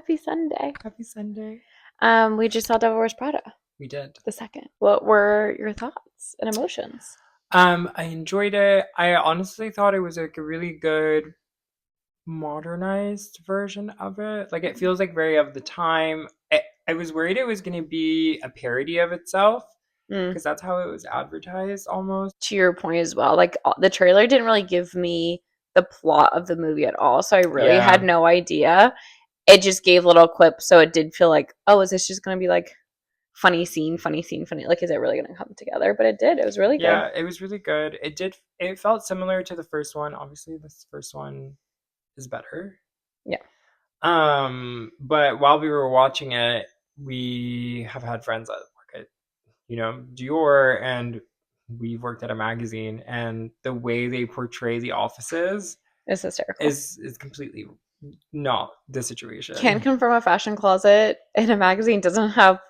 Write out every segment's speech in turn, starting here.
Happy Sunday. Happy Sunday. We just saw Devil Wears Prada, We did. the second. What were your thoughts and emotions? I enjoyed it. I honestly thought it was like a really good modernized version of it. Like it feels like very of the time. I was worried it was going to be a parody of itself Mm. because that's how it was advertised almost. To your point as well, like the trailer didn't really give me the plot of the movie at all, so I really had Yeah. no idea. It just gave little clips, so it did feel like, oh, is this just gonna be like funny scene, funny scene, funny? Like, is it really gonna come together? But it did. It was really good. Yeah, it was really good. It felt similar to the first one. Obviously, this first one is better. Yeah. But while we were watching it, we have had friends that work at, Dior, and we've worked at a magazine, and the way they portray the offices It's hysterical. is completely not the Can situation. confirm a fashion closet in a magazine doesn't have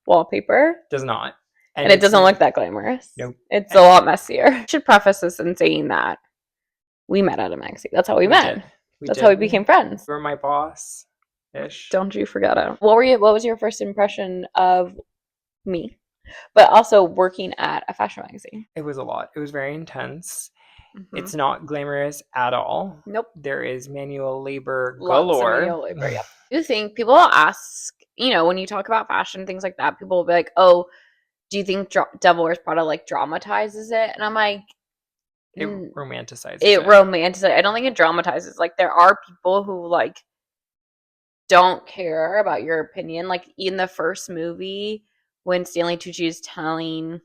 wallpaper. Does not. And And it it's doesn't look that glamorous. nope. It's a lot messier. I should preface this in saying that we met at a magazine. That's how we met. Did. That's how we became friends. You were my boss ish. Don't you forget it. What was your first impression of me? But also working at a fashion magazine. It was a lot. It was very intense. Mm-hmm. It's not glamorous at all. Nope. There is manual labor Lots galore. of manual labor, yeah. I do think people ask, when you talk about fashion, things like that, people will be like, oh, do you think Devil Wears Prada like dramatizes it? And I'm like, it romanticizes it. Romanticizes. I don't think it dramatizes. Like there are people who like don't care about your opinion. Like in the first movie, when Stanley Tucci is telling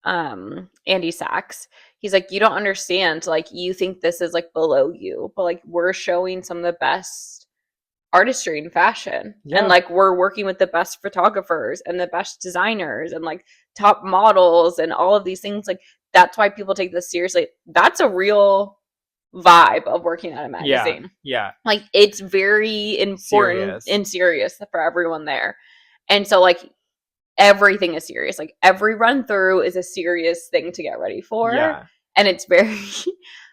Andy Sachs, he's like, you don't understand. Like you think this is like below you, but like we're showing some of the best artistry in fashion, and like we're working with the best photographers and the best designers and like top models and all of these things. Like that's why people take this seriously. That's a real vibe of working at a magazine. Yeah. Like it's very important and serious for everyone there. And so like everything is serious. Like every run through is a serious thing to get ready for. Yeah. And it's very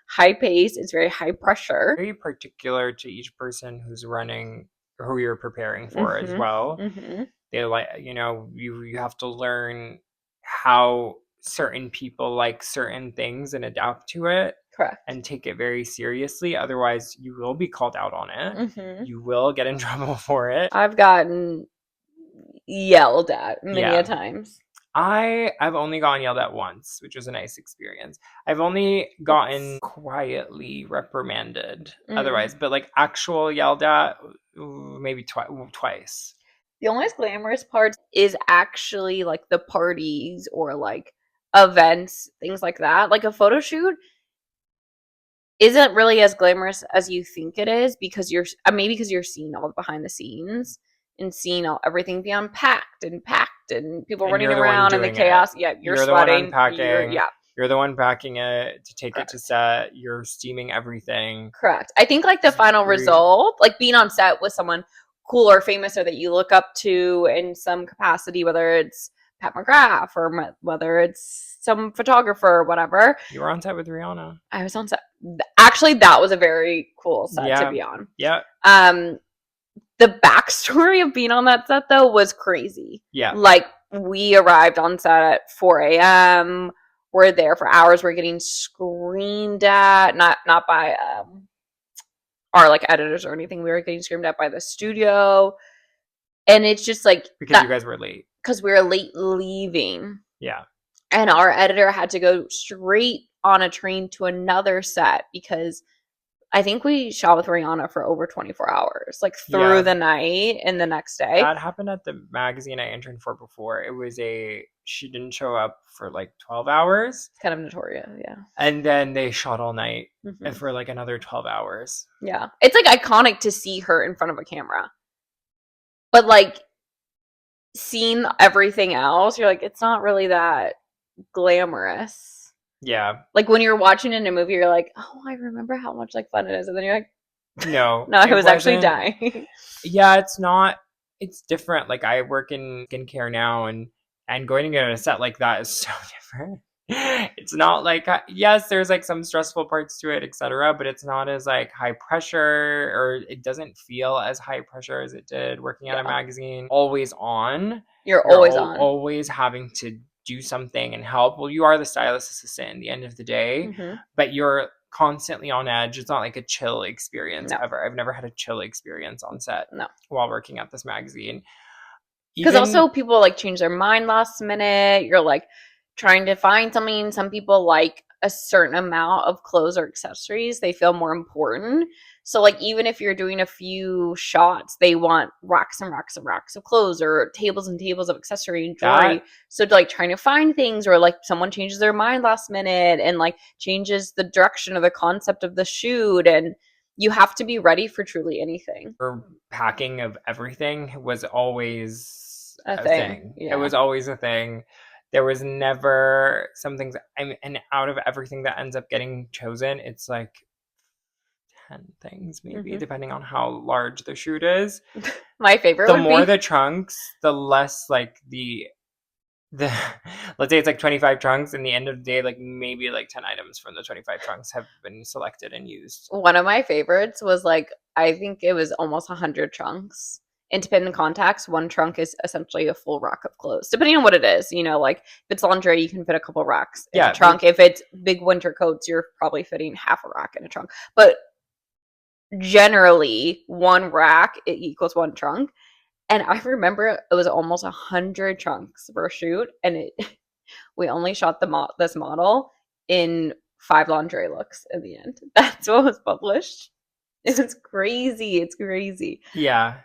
high paced. It's very high pressure. Very particular to each person who's running, who you're preparing for as well. Mm-hmm. They like, you have to learn how certain people like certain things and adapt to it. Correct. And take it very seriously. Otherwise, you will be called out on it. Mm-hmm. You will get in trouble for it. I've gotten yelled at many a times. I've only gotten yelled at once, which was a nice experience. I've only gotten quietly reprimanded otherwise, but like actual yelled at, maybe twice. The only glamorous part is actually like the parties or like events, things like that. Like a photo shoot isn't really as glamorous as you think it is because maybe because you're seeing all the behind the scenes and seeing everything be unpacked and packed and people running around and the chaos. Yeah, you're sweating. The one unpacking. You're the one packing it to take it to set. You're steaming everything. Correct. I think like the final result, like being on set with someone cool or famous or that you look up to in some capacity, whether it's Pat McGrath or whether it's some photographer or whatever. You were on set with Rihanna. I was on set. Actually, that was a very cool set to be on. Yeah. The backstory of being on that set though was crazy. Yeah. Like we arrived on set at 4 a.m. We're there for hours. We're getting screamed at, not by our like editors or anything. We were getting screamed at by the studio, and it's just like because you guys were late. Because we were late leaving. Yeah. And our editor had to go straight on a train to another set because I think we shot with Rihanna for over 24 hours, like through the night and the next day. That happened at the magazine I interned for before. She didn't show up for like 12 hours. It's kind of notorious, yeah. And then they shot all night and for like another 12 hours. Yeah. It's like iconic to see her in front of a camera. But like seeing everything else, you're like, it's not really that glamorous. Yeah. Like when you're watching in a movie, you're like, oh, I remember how much like fun it is. And then you're like, no, I was actually dying. Yeah, it's different. Like I work in skincare now and going to get a set like that is so different. It's not like yes, there's like some stressful parts to it, etc., but it's not as like high pressure, or it doesn't feel as high pressure as it did working at a Yeah. magazine. Always on. You're You're always on. always having to do something and help. Well, you are the stylist assistant at the end of the day, Hmm. but you're constantly on edge. It's not like a chill experience No, ever. I've never had a chill experience on set no. while working at this magazine. Because Even also people like change their mind last minute. You're like trying to find something. Some people like a certain amount of clothes or accessories. They feel more important. So like even if you're doing a few shots, they want racks and racks and racks of clothes or tables and tables of accessory and jewelry. that So like trying to find things, or like someone changes their mind last minute and like changes the direction of the concept of the shoot, and you have to be ready for truly anything. packing of everything was always A a thing. thing. It Yeah. was always a thing. There was never some things. I mean, and out of everything that ends up getting chosen, it's like 10 things, maybe, Hmm. depending on how large the shoot is. My favorite The would more be the trunks, the less like the let's say it's like 25 trunks, and the end of the day, like maybe like 10 items from the 25 trunks have been selected and used. one of my favorites was like I think it was almost 100 trunks. Independent contacts, one trunk is essentially a full rack of clothes, depending on what it is. Like if it's lingerie, you can fit a couple racks in a Yeah, but trunk. If it's big winter coats, you're probably fitting half a rack in a trunk. But generally, one rack it equals one trunk. And I remember it was almost 100 trunks for a shoot, and it we only shot this model in 5 lingerie looks in the end. That's what was published. It's crazy. It's crazy. yeah.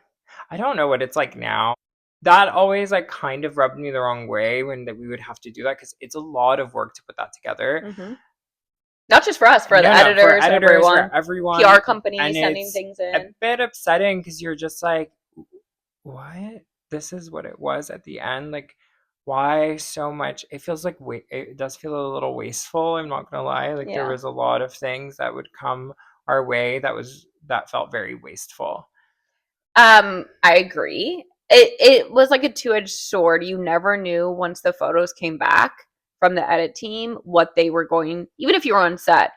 I don't know what it's like now. That always like kind of rubbed me the wrong way when that we would have to do that, because it's a lot of work to put that together. Hmm. Not just for us, for the No, no, for editors, editors, for everyone, everyone, PR and companies sending it's things a in. bit upsetting because you're just like, what? This is what it was at the end. Like, why so much? It feels like it does feel a little wasteful. I'm not gonna lie. Like there Yeah. was a lot of things that would come our way that felt very wasteful. I agree. It was like a two-edged sword. You never knew once the photos came back from the edit team what they were going, even if you were on set.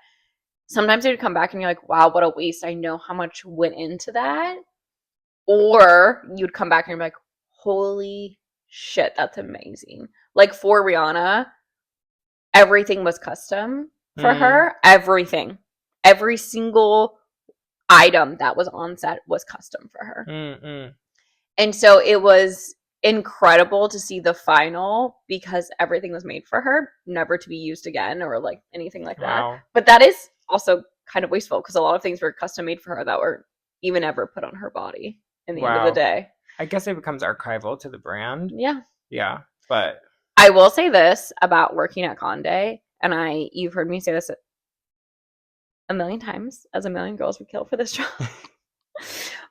Sometimes they would come back and you're like, wow, what a waste. I know how much went into that. Or you'd come back and be like, holy shit, that's amazing. Like for Rihanna, everything was custom for Mm, her. Everything. Every single item that was on set was custom for her. mm, mm. And so it was incredible to see the final because everything was made for her, never to be used again or like anything like that. Wow. But that is also kind of wasteful because a lot of things were custom made for her that were even ever put on her body in the end of the Wow. day. I guess it becomes archival to the brand. Yeah. Yeah, but I will say this about working at Conde, and you've heard me say this a million times, as a million girls would kill for this job.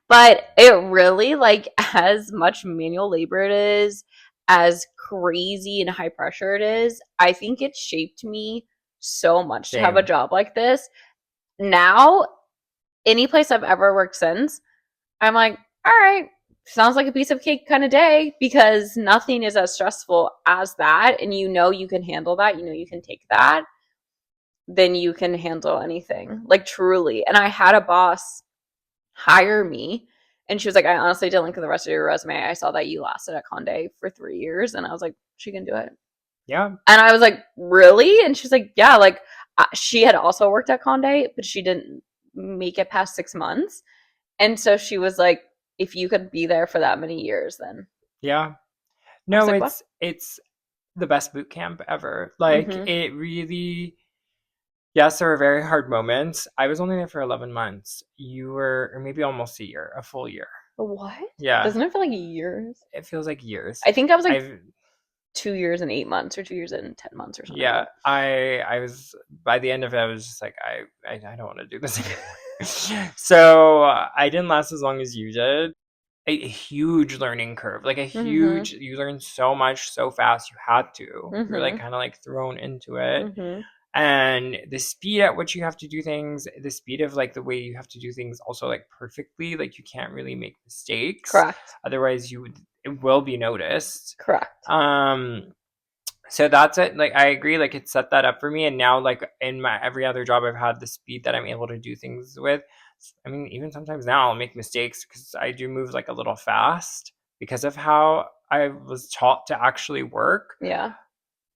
But it really, like, as much manual labor it is, as crazy and high pressure it is, I think it shaped me so much to have a same. job like this. Now, any place I've ever worked since, I'm like, all right, sounds like a piece of cake kind of day because nothing is as stressful as that. And you can handle that, you can take that, then you can handle anything, like truly. And I had a boss hire me. And she was like, I honestly didn't look at the rest of your resume. I saw that you lasted at Conde for 3 years. And I was like, she can do it. Yeah. And I was like, really? And she's like, yeah, like she had also worked at Conde, but she didn't make it past 6 months. And so she was like, if you could be there for that many years, then Yeah. I was No, like, what? it's the best boot camp ever. Like Mm-hmm. it really, yes, there were very hard moments. I was only there for 11 months. You were, or maybe almost a year, a full year. What? Yeah. Doesn't it feel like years? It feels like years. I think I was like I've 2 years and 8 months or 2 years and 10 months or something like Yeah, that. I was by the end of it, I was just like, I don't want to do this anymore. So I didn't last as long as you did. A huge learning curve, like a Mm-hmm. huge. You learned so much so fast. You had to. You're like Mm-hmm. kind of like thrown into it, Mm-hmm. and the speed at which you have to do things, the speed of like the way you have to do things, also like perfectly. Like you can't really make mistakes, Correct. otherwise it will be noticed. Correct. Um, So that's it. Like I agree, like it set that up for me. And now like in my every other job I've had, the speed that I'm able to do things with. I mean, even sometimes now I'll make mistakes because I do move like a little fast because of how I was taught to actually work. Yeah.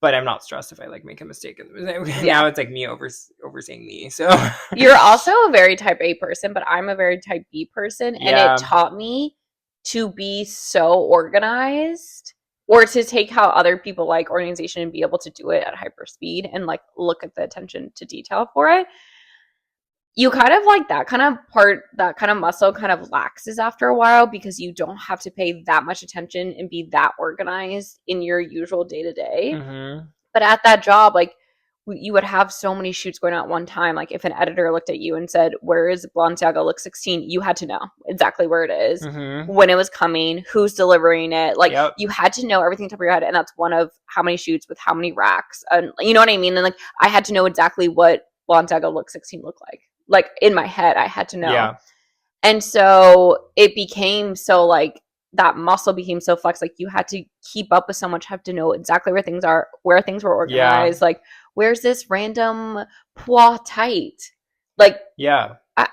But I'm not stressed if I like make a mistake. Yeah. Now it's like me overseeing me. So You're also a very type A person, but I'm a very type B person. And it yeah. taught me to be so organized or to take how other people like organization and be able to do it at hyper speed and like look at the attention to detail for it. You kind of like that kind of part, that kind of muscle kind of laxes after a while because you don't have to pay that much attention and be that organized in your usual day to day. Mm-hmm. But at that job, like you would have so many shoots going on at one time. Like if an editor looked at you and said, "Where is Balenciaga look 16?" You had to know exactly where it is, Mm-hmm. when it was coming, who's delivering it. Like Yep. you had to know everything top of your head, and that's one of how many shoots with how many racks, and you know what I mean. And like I had to know exactly what Balenciaga look 16 looked like. Like in my head, I had to know. Yeah. And so it became so like that muscle became so flex. Like you had to keep up with so much, have to know exactly where things are, where things were Yeah. organized. Like, where's this random pois tight? Like, Yeah. I,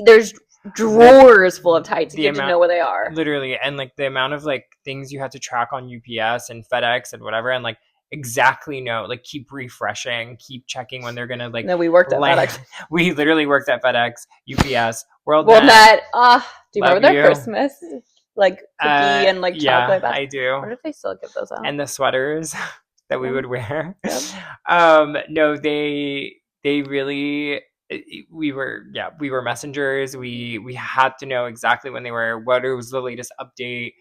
there's The drawers full of tights. the You have to know amount where they are. literally, and like the amount of like things you had to track on UPS and FedEx and whatever, and like exactly know, like keep refreshing, keep checking when they're gonna like No, we worked at land. FedEx. We literally worked at FedEx, UPS, Well, WorldNet. that, do you Love remember their you. Christmas? Like cookie and like Yeah, chocolate basket? I I do. wonder if they still give those out. And the sweaters that we Yeah. would wear. Yep. No, they really, we were messengers. We had to know exactly when they were, what was the latest update.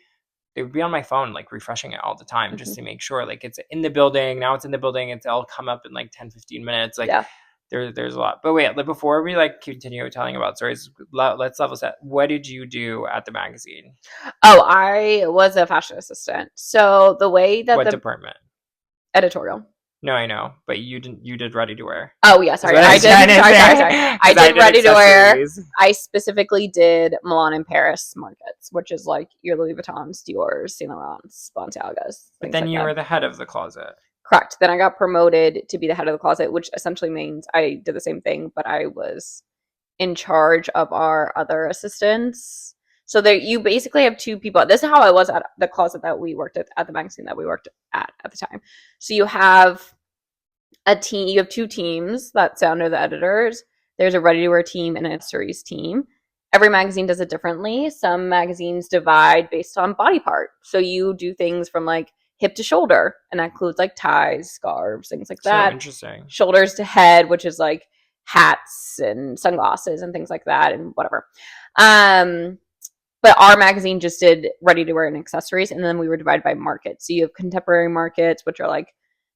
They would be on my phone like refreshing it all the time just Mm-hmm. to make sure like it's in the building. Now it's in the building. It's all come up in like 10-15 minutes. Like Yeah. there's a lot. But wait, like, before we like continue telling about stories, let's level set. What did you do at the magazine? Oh, I was a fashion assistant. So the way that What the department? editorial. No, I know, but you did ready to wear. Oh yeah, Is sorry. what I I was did. trying to Sorry. say. I Because I did did ready to wear. accessories. I specifically did Milan and Paris markets, which is like your Louis Vuittons, Dior's, Saint Laurent's, Balenciagas, But things then like you that. were the head of the closet. Correct. Then I got promoted to be the head of the closet, which essentially means I did the same thing, but I was in charge of our other assistants. So there, you basically have two people. This is how I was at the closet that we worked at the magazine that we worked at the time. So you have a team, you have two teams that sound under the editors. There's a ready to wear team and a series team. Every magazine does it differently. Some magazines divide based on body part. So you do things from like hip to shoulder, and that includes like ties, scarves, things like So that. interesting. Shoulders to head, which is like hats and sunglasses and things like that, and whatever. Um, but our magazine just did ready to wear and accessories, and then we were divided by markets. So you have contemporary markets, which are like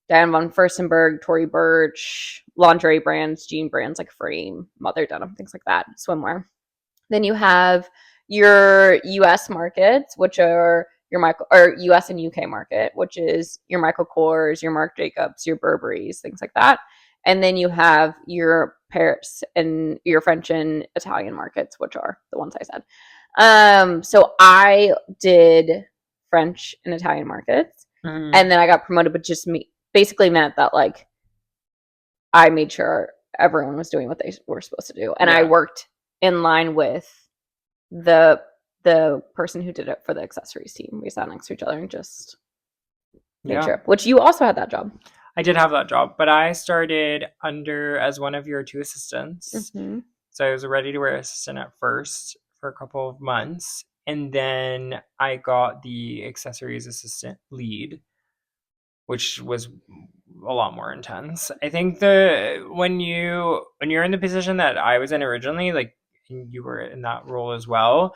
Diane von Furstenberg, Tory Burch, lingerie brands, jean brands like Frame, Mother Denim, things like that, swimwear. Then you have your US markets, which are your Michael, or US and UK market, which is your Michael Kors, your Marc Jacobs, your Burberrys, things like that. And then you have your Paris and your French and Italian markets, which are the ones I said. So I did French and Italian markets, and then I got promoted, but just me basically meant that like I made sure everyone was doing what they were supposed to do, and I Yeah. worked in line with the person who did it for the accessories team. We sat next to each other and just made Yeah. sure. Which you also had that job. I did have that job, but I started under as one of your two assistants. Mm-hmm. So I was a ready to wear assistant at first for a couple of months. And then I got the accessories assistant lead, which was a lot more intense. I think the when you're in the position that I was in originally, like and you were in that role as well,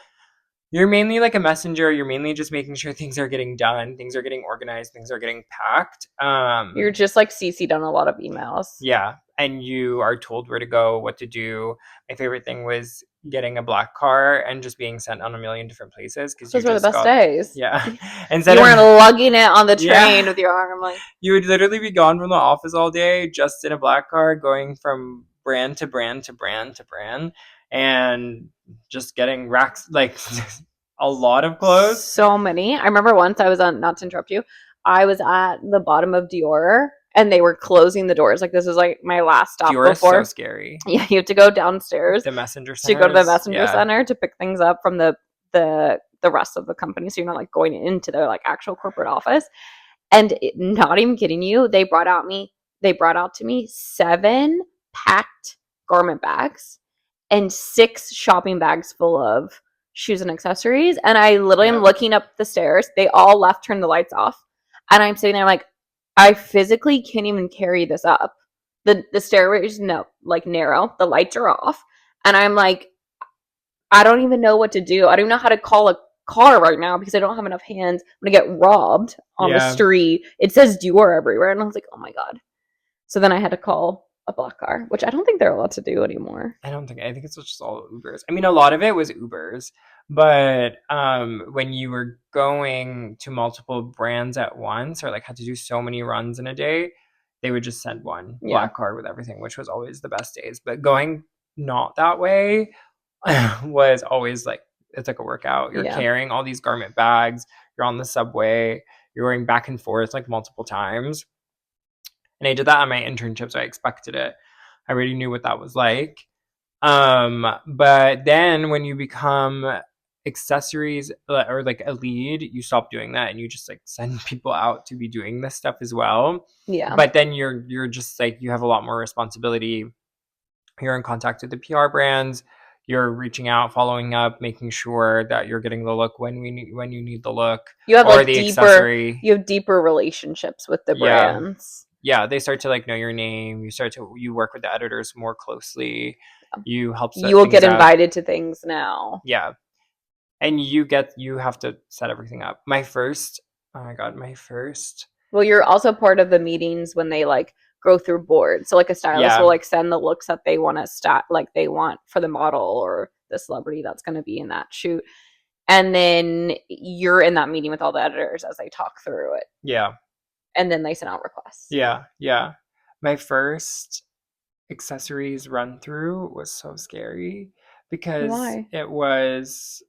you're mainly like a messenger. You're mainly just making sure things are getting done, things are getting organized, things are getting packed. You're just like CC'd on a lot of emails. Yeah, and you are told where to go, what to do. My favorite thing was getting a black car and just being sent on a million different places because you Those were the just best got, days. yeah. You Instead weren't of lugging it on the train yeah, with your arm like you would literally be gone from the office all day just in a black car, going from brand to brand to brand to brand, and just getting racks like a lot of clothes. so many. I remember once I was on, not to interrupt you, I was at the bottom of Dior and they were closing the doors. Like, this is like my last stop Dior is so before. scary. Yeah, you have to go downstairs The messenger to go to the centers. messenger Yeah. center to pick things up from the rest of the company. So you're not like going into their like actual corporate office. And not even kidding you, they brought out to me 7 packed garment bags and 6 shopping bags full of shoes and accessories. And I literally am looking up the stairs. They all left, turned the lights off. And I'm sitting there like, I physically can't even carry this up. The stairways, no, like narrow. The lights are off. And I'm like, I don't even know what to do. I don't know how to call a car right now because I don't have enough hands. I'm gonna get robbed on the street. It says Dior everywhere. And I was like, oh my God. So then I had to call a black car, which I don't think they're allowed to do anymore. I think it's just all Ubers. I mean, a lot of it was Ubers, but when you were going to multiple brands at once or like had to do so many runs in a day, they would just send one black car with everything, which was always the best days. But going not that way was always like, it's like a workout. You're carrying all these garment bags, you're on the subway, you're going back and forth like multiple times. And I did that on my internship, so I expected it. I already knew what that was like. But then when you become accessories or like a lead, you stop doing that and you just like send people out to be doing this stuff as well. Yeah. But then you're just like, you have a lot more responsibility. You're in contact with the PR brands. You're reaching out, following up, making sure that you're getting the look when you need the look. You have or like the accessory. You have deeper relationships with the brands. Yeah, they start to like know your name. You work with the editors more closely. You help set You will things get up. invited to things now. Yeah. And you have to set everything up. My first. Well, you're also part of the meetings when they like go through boards. So like a stylist will like send the looks that they want to like they want for the model or the celebrity that's going to be in that shoot. And then you're in that meeting with all the editors as they talk through it. Yeah. And then they send out requests. Yeah. Yeah. My first accessories run through was so scary because it was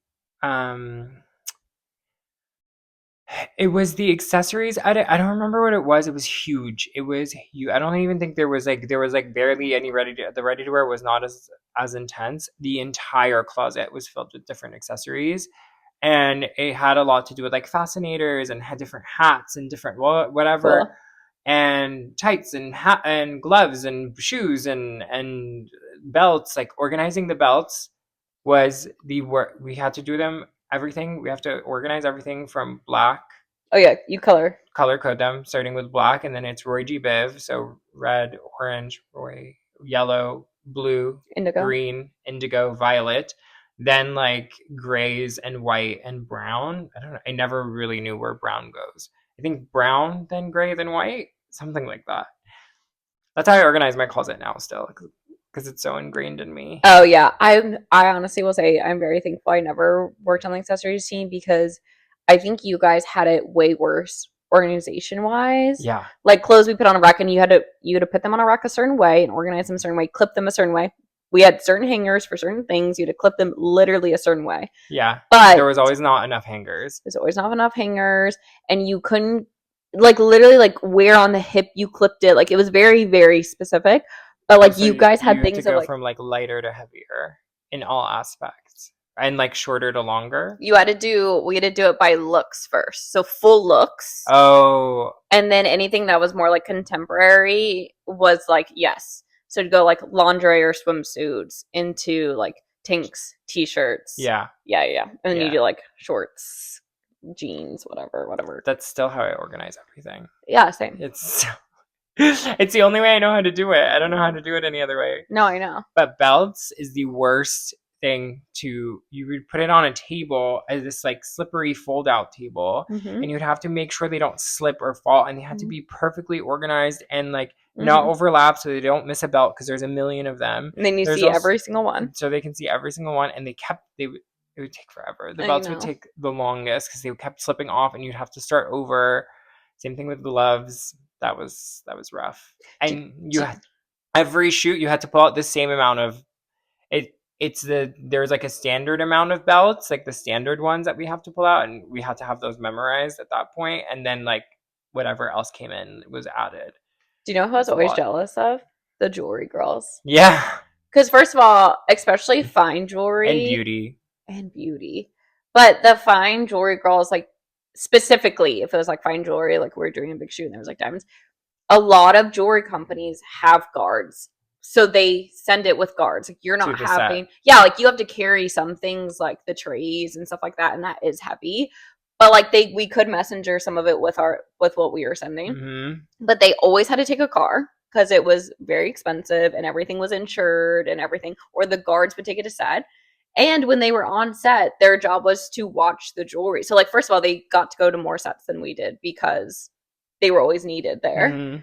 it was the accessories. I don't remember what it was. It was huge. It was huge. I don't even think there was like barely any the ready to wear was not as intense. The entire closet was filled with different accessories, and it had a lot to do with like fascinators and had different hats and different whatever. Cool. And tights and hat and gloves and shoes and belts. Like organizing the belts was the work. We had to do them everything. We have to organize everything from black. Oh yeah, you color code them starting with black, and then it's Roy G. Biv. So red, orange, Roy, yellow, blue, indigo, green, indigo, violet. Then like grays and white and brown. I don't know. I never really knew where brown goes. I think brown, then gray, then white, something like that. That's how I organize my closet now still, because it's so ingrained in me. Oh yeah, I honestly will say I'm very thankful I never worked on the accessories team because I think you guys had it way worse organization wise. Yeah, like clothes we put on a rack and you had to put them on a rack a certain way and organize them a certain way, clip them a certain way. We had certain hangers for certain things. You had to clip them literally a certain way. Yeah, but there was always not enough hangers. There's always not enough hangers, and you couldn't like literally like where on the hip you clipped it. Like it was very very specific. But like so you guys had things to go like, from like lighter to heavier in all aspects, and like shorter to longer. We had to do it by looks first, so full looks. Oh, and then anything that was more like contemporary was like yes. So to go like lingerie or swimsuits into like tanks, t-shirts. Yeah. And then you do like shorts, jeans, whatever. That's still how I organize everything. Yeah, same. It's the only way I know how to do it. I don't know how to do it any other way. No, I know. But belts is the worst thing you would put it on a table as this like slippery fold out table, and you'd have to make sure they don't slip or fall, and they had to be perfectly organized and like not overlap so they don't miss a belt because there's a million of them. And then you see every single one. So they can see every single one, and it would take forever. The belts would take the longest because they kept slipping off and you'd have to start over. Same thing with gloves. That was rough. And every shoot you had to pull out the same amount of it. There's like a standard amount of belts, like the standard ones that we have to pull out, and we had to have those memorized at that point. And then like whatever else came in was added. Do you know who It I was was a always lot. jealous of? The jewelry girls. Yeah. Because first of all, especially fine And jewelry beauty. and beauty, but the fine jewelry girls, like specifically, if it was like fine jewelry, like we are doing a big shoot and there was like diamonds, a lot of jewelry companies have guards. So they send it with guards. Like you're To not the set. having, yeah, like you have to carry some things like the trays and stuff like that, and that is heavy. But like we could messenger some of it with what we were sending. Mm-hmm. But they always had to take a car because it was very expensive and everything was insured and everything, or the guards would take it to set. And when they were on set, their job was to watch the jewelry. So, like, first of all, they got to go to more sets than we did because they were always needed there. Mm-hmm.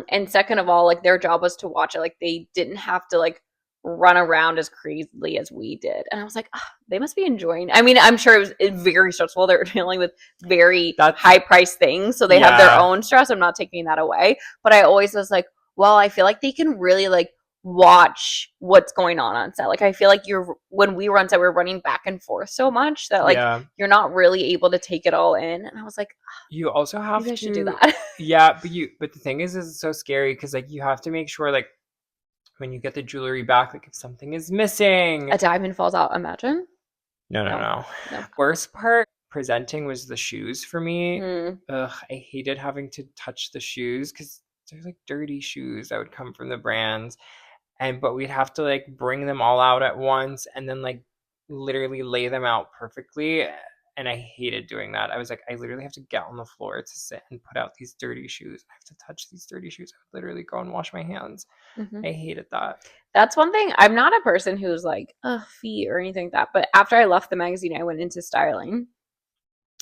And second of all, like their job was to watch it. Like they didn't have to like run around as crazily as we did. And I was like, ah, they must be enjoying. I mean, I'm sure it was very stressful. They're dealing with very That's high priced things, so they have their yeah. own stress. I'm not taking that away, but I always was like, well, I feel like they can really like watch what's going on set. Like I feel like you're when we were on set, we are running back and forth so much that like Yeah. you're not really able to take it all in. And I was like, You also maybe have I should do to that. yeah, but the thing is it's so scary because like you have to make sure like when you get the jewelry back, like if something is missing. A diamond falls out. Imagine. No, no, No, no. no. Worst part presenting was the shoes for me. Hmm. Ugh, I hated having to touch the shoes because they're like dirty shoes that would come from the brands. And but we'd have to like bring them all out at once and then like literally lay them out perfectly. And I hated doing that. I was like, I literally have to get on the floor to sit and put out these dirty shoes. I have to touch these dirty shoes. I would literally go and wash my hands. Hmm. I hated that. That's one thing. I'm not a person who's like, feet or anything like that. But after I left the magazine, I went into styling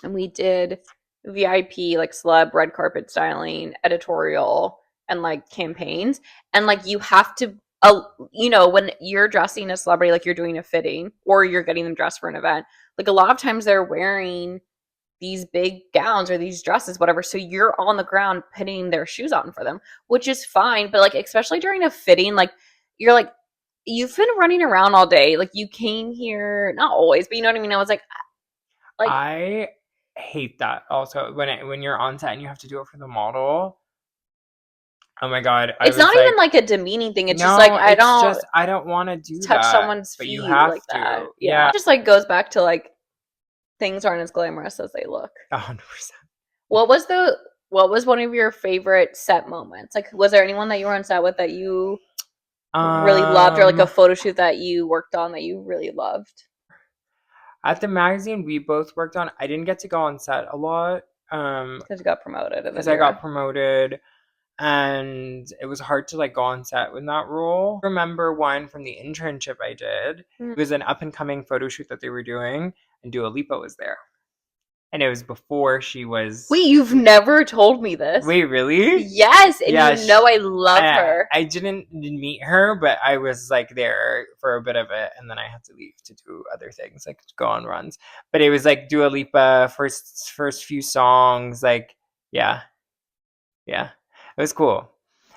and we did VIP, like celeb red carpet styling, editorial, and like campaigns. And like you have to, when you're dressing a celebrity, like you're doing a fitting or you're getting them dressed for an event, like a lot of times they're wearing these big gowns or these dresses, whatever. So you're on the ground putting their shoes on for them, which is fine. But like, especially during a fitting, like you're like, you've been running around all day. Like you came here, not always, but you know what I mean? I was like, I hate that also when you're on set and you have to do it for the model. Oh my god, I it's was not even like, like a demeaning thing. It's just like, no, I it's don't just I don't want to do touch that, someone's but you feet have like that. to. Yeah. Yeah, It just like goes back to like things aren't as glamorous as they look. 100%. What was the, what was one of your favorite set moments? Like, was there anyone that you were on set with that you really loved, or like a Um, photo shoot that you worked on that you really loved at the magazine we both worked on, I didn't get to go on set a lot, because you got promoted and because then I you're got promoted and it was hard to like go on set with that role. I remember one from the internship I did. It was an up and coming photo shoot that they were doing, and Dua Lipa was there. And it was before she was. wait, you've never told me this. Wait, really? Yes, and Yeah, you know I love her. I didn't meet her, but I was like there for a bit of it, and then I had to leave to do other things, like go on runs. But it was like Dua Lipa first few songs, like yeah, yeah, it was cool.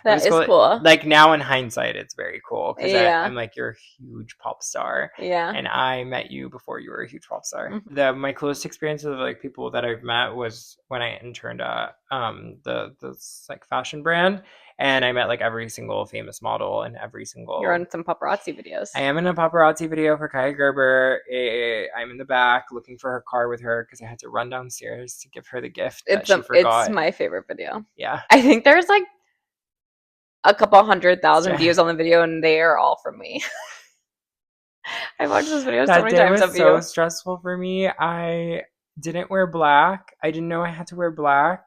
It That was is cool. cool. Like now in hindsight, it's very cool because Yeah. I'm like you're a huge pop star, Yeah. and I met you before you were a huge pop star. Mhm. The my coolest experiences of like people that I've met was when I interned at the like fashion brand, and I met like every single famous model and every You're single. on some paparazzi videos. I am in a paparazzi video for Kaya Gerber. I'm in the back looking for her car with her because I had to run downstairs to give her the gift that she It's forgot. my favorite video. Yeah. I think there's like a couple 100,000 Stra- views on the video, and they are all from me. I watched this video so That many day times was of so you. stressful for me. I didn't wear black. I didn't know I had to wear black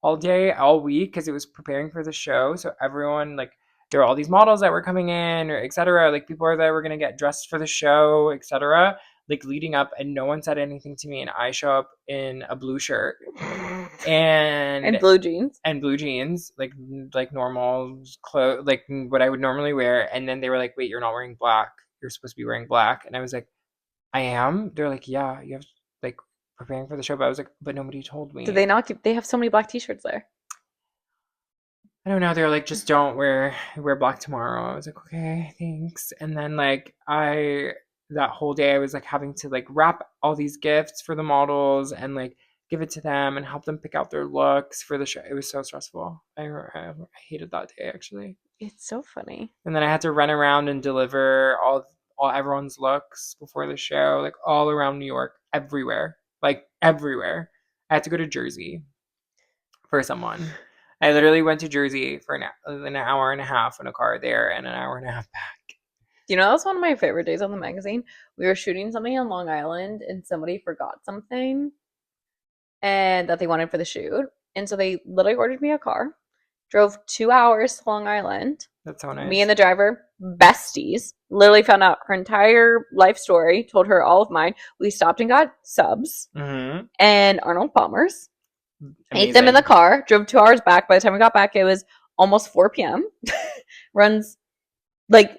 all day, all week because it was preparing for the show. So everyone like there were all these models that were coming in or etc. Like people that were gonna get dressed for the show, etc. Like leading up, and no one said anything to me, and I show up in a blue shirt And and blue jeans. blue jeans, like normal clothes, like what I would normally wear. And then they were like, "Wait, you're not wearing black. You're supposed to be wearing black." And I was like, I am. They're like, yeah, you have like preparing for the show. But I was like, but nobody told Did me. they not keep, they have so many black t-shirts there. I don't know. They're like, just don't wear black tomorrow. I was like, okay, thanks. And then like that whole day I was like having to like wrap all these gifts for the models and like give it to them and help them pick out their looks for the show. It was so stressful. I hated that day actually. It's so funny. And then I had to run around and deliver all everyone's looks before the show, like all around New York, everywhere, like everywhere. I had to go to Jersey for someone. I literally went to Jersey for an hour and a half in a car there and an hour and a half back. You know, that was one of my favorite days on the magazine. We were shooting something on Long Island and somebody forgot something and that they wanted for the shoot. And so they literally ordered me a car, drove 2 hours to Long Island. That's so Me nice. and the driver, besties, literally found out her entire life story, told her all of mine. We stopped and got subs and Arnold Palmer's. Ate them in the car, drove 2 hours back. By the time we got back, it was almost 4 p.m. Runs like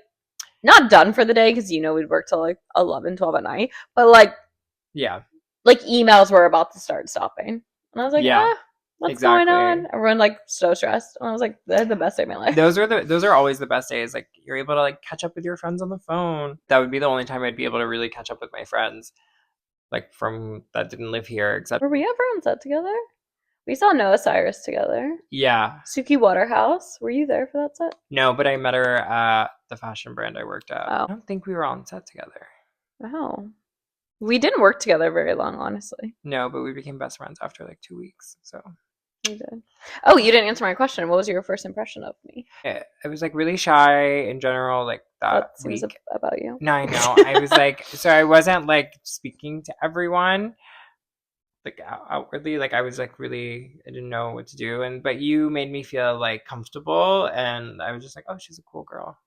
not done for the day because you know we'd work till like 11, 12 at night, but like emails were about to start stopping, and I was like, what's going on? Everyone like so stressed, and I was like, they're the best day of my life. Those are always the best days. Like you're able to like catch up with your friends on the phone. That would be the only time I'd be able to really catch up with my friends, like from that didn't live here. Except were we ever on set together? We saw Noah Cyrus together. Yeah. Suki Waterhouse. Were you there for that set? No, but I met her at the fashion brand I worked at. Oh. I don't think we were on set together. Oh. We didn't work together very long, honestly. No, but we became best friends after like 2 weeks. So we did. Oh, you didn't answer my question. What was your first impression of me? I was like really shy in general, like that seems week. About you. No, I know. I was like, so I wasn't like speaking to everyone. Like outwardly, like I was like really, I didn't know what to do, but you made me feel like comfortable, and I was just like, oh, she's a cool girl.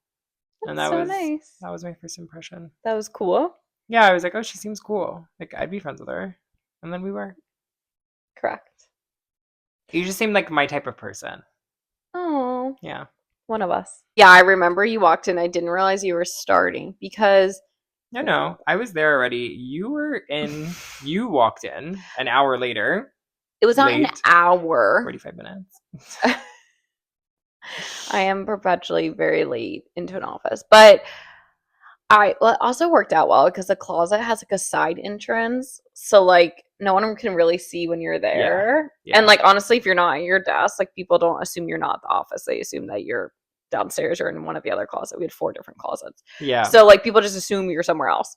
And that was nice. That was my first impression. That was cool. Yeah, I was like, oh, she seems cool. Like I'd be friends with her, and then we were. Correct. You just seemed like my type of person. Oh. Yeah. One of us. Yeah, I remember you walked in. I didn't realize you were starting because. No, I was there already. You walked in an hour later. It was not an hour. 45 minutes. I am perpetually very late into an office. But it also worked out well because the closet has like a side entrance. So like no one can really see when you're there. Yeah. And like honestly, if you're not at your desk, like people don't assume you're not at the office. They assume that you're downstairs or in one of the other closets. We had 4 different closets. Yeah. So like people just assume you're somewhere else.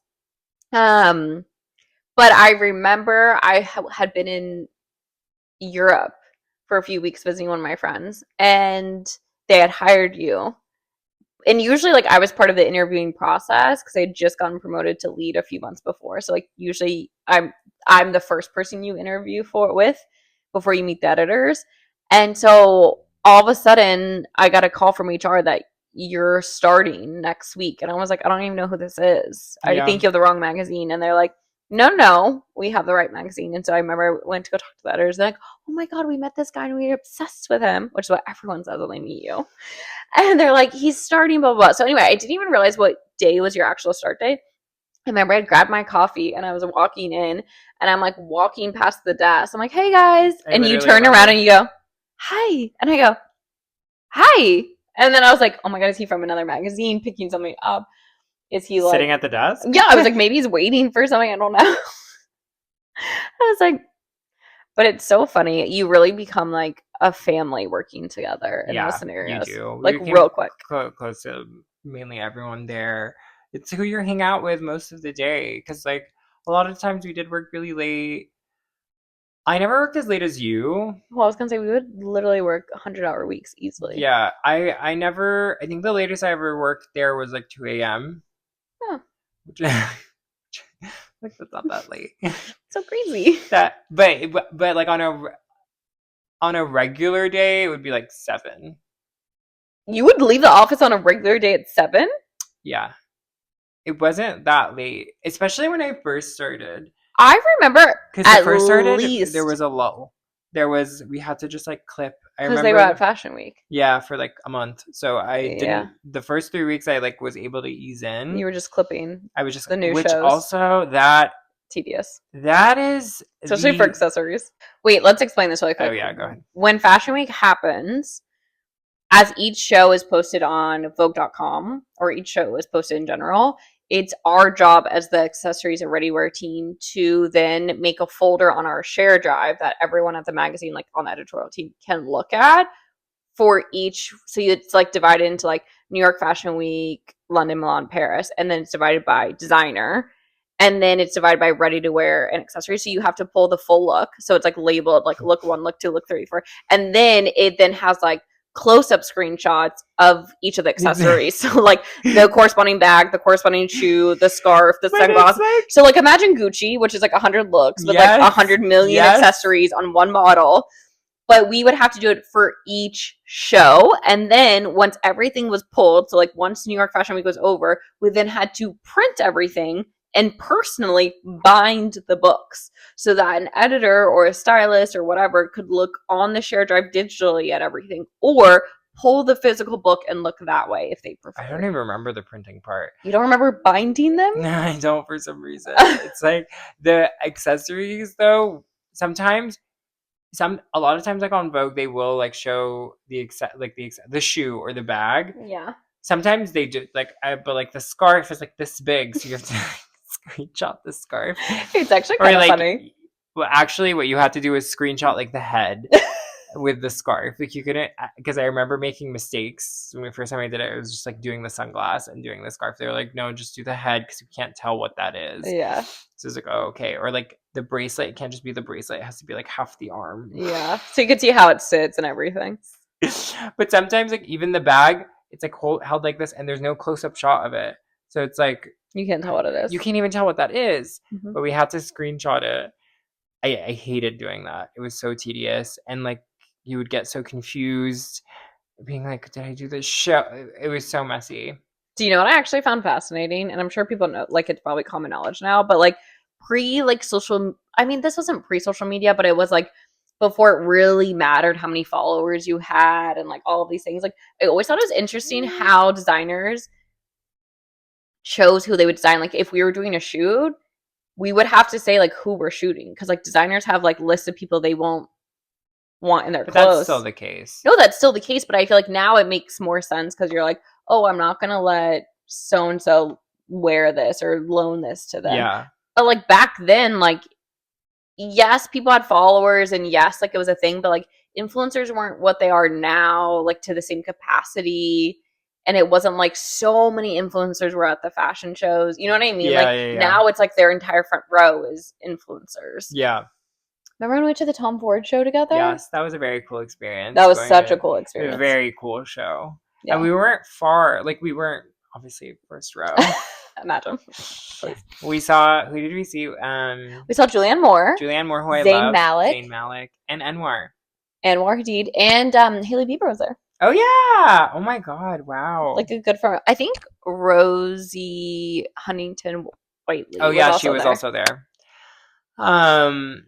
But I remember I had been in Europe for a few weeks visiting one of my friends, and they had hired you. And usually like I was part of the interviewing process because I had just gotten promoted to lead a few months before. So like usually I'm the first person you interview with before you meet the editors. And so all of a sudden, I got a call from HR that you're starting next week. And I was like, I don't even know who this is. I think you have the wrong magazine. And they're like, no, we have the right magazine. And so I remember I went to go talk to the editors. They're like, oh my God, we met this guy and we were obsessed with him, which is what everyone says when they meet you. And they're like, he's starting, blah, blah, blah. So anyway, I didn't even realize what day was your actual start date. I remember I grabbed my coffee and I was walking in and I'm like walking past the desk. I'm like, hey guys. And you turn around and you go, hi. And I go, hi. And then I was like, oh my God, is he from another magazine picking something up? Is he like sitting at the desk? Yeah, I was like, maybe he's waiting for something. I don't know. I was like, but it's so funny. You really become like a family working together in those scenarios. You do. Like real quick. Close to mainly everyone there. It's who you hang out with most of the day. Because like a lot of times we did work really late. I never worked as late as you. Well, I was gonna say we would literally work 100-hour weeks easily. Yeah, I think the latest I ever worked there was like 2 a.m. Yeah. Which, like that's not that late. So crazy. But like on a regular day it would be like 7. You would leave the office on a regular day at 7? Yeah. It wasn't that late, especially when I first started. I remember because I first started, there was a lull. We had to just like clip. Because they were at Fashion Week. Yeah, for like a month. So I didn't. The first 3 weeks I like was able to ease in. You were just clipping. I was just the new which shows. Also that tedious. That is especially for accessories. Wait, let's explain this really quick. Oh yeah, go ahead. When Fashion Week happens, as each show is posted on Vogue.com or each show is posted in general, it's our job as the accessories and ready wear team to then make a folder on our share drive that everyone at the magazine, like on the editorial team, can look at for each. So it's like divided into like New York Fashion Week, London, Milan, Paris, and then it's divided by designer, and then it's divided by ready to wear and accessories. So you have to pull the full look, so it's like labeled like look 1, look 2, look 3, 4, and then it then has like close-up screenshots of each of the accessories. So like the corresponding bag, the corresponding shoe, the scarf, the sunglasses. Like, so like imagine Gucci, which is like 100 looks with like 100 million accessories on one model. But we would have to do it for each show. And then once everything was pulled, so like once New York Fashion Week was over, we then had to print everything and personally bind the books so that an editor or a stylist or whatever could look on the share drive digitally at everything, or pull the physical book and look that way if they prefer. I don't even remember the printing part. You don't remember binding them? No, I don't for some reason. It's like the accessories though, sometimes a lot of times like on Vogue they will like show the shoe or the bag. Yeah. Sometimes they do like but like the scarf is like this big, so you have to screenshot the scarf. It's actually kind of funny. Well, actually, what you had to do is screenshot like the head with the scarf. Like you couldn't, because I remember making mistakes when the first time I did it. It was just like doing the sunglass and doing the scarf. They were like, no, just do the head because you can't tell what that is. Yeah. So it's like, oh, okay. Or like the bracelet, it can't just be the bracelet. It has to be like half the arm. Yeah. So you can see how it sits and everything. But sometimes like even the bag, it's like held like this and there's no close-up shot of it. So it's like, you can't tell what it is. You can't even tell what that is. Mm-hmm. But we had to screenshot it. I hated doing that. It was so tedious. And like you would get so confused, being like, did I do this show? It was so messy. Do you know what I actually found fascinating? And I'm sure people know, like it's probably common knowledge now, but like social, I mean, this wasn't pre-social media, but it was like before it really mattered how many followers you had and like all of these things. Like I always thought it was interesting how designers chose who they would design. Like if we were doing a shoot, we would have to say like who we're shooting, because like designers have like lists of people they won't want in their clothes. That's still the case. No, that's still the case, but I feel like now it makes more sense because you're like, oh, I'm not gonna let so and so wear this or loan this to them. Yeah. But like back then, like yes, people had followers and yes, like it was a thing, but like influencers weren't what they are now, like to the same capacity. And it wasn't like so many influencers were at the fashion shows. You know what I mean? Yeah, like now it's like their entire front row is influencers. Yeah. Remember when we went to the Tom Ford show together? Yes, that was a very cool experience. That was such a cool experience. A very cool show. Yeah. And we weren't far. Like we weren't obviously first row. Imagine. We saw, who did we see? We saw Julianne Moore. Julianne Moore, who I Zayn love. Malik. Zayn Malik. And Anwar. Anwar Hadid. And Hailey Bieber was there. Oh, yeah. Oh, my God. Wow. Like a good friend. I think Rosie Huntington Whiteley. Oh, yeah. She was also there. I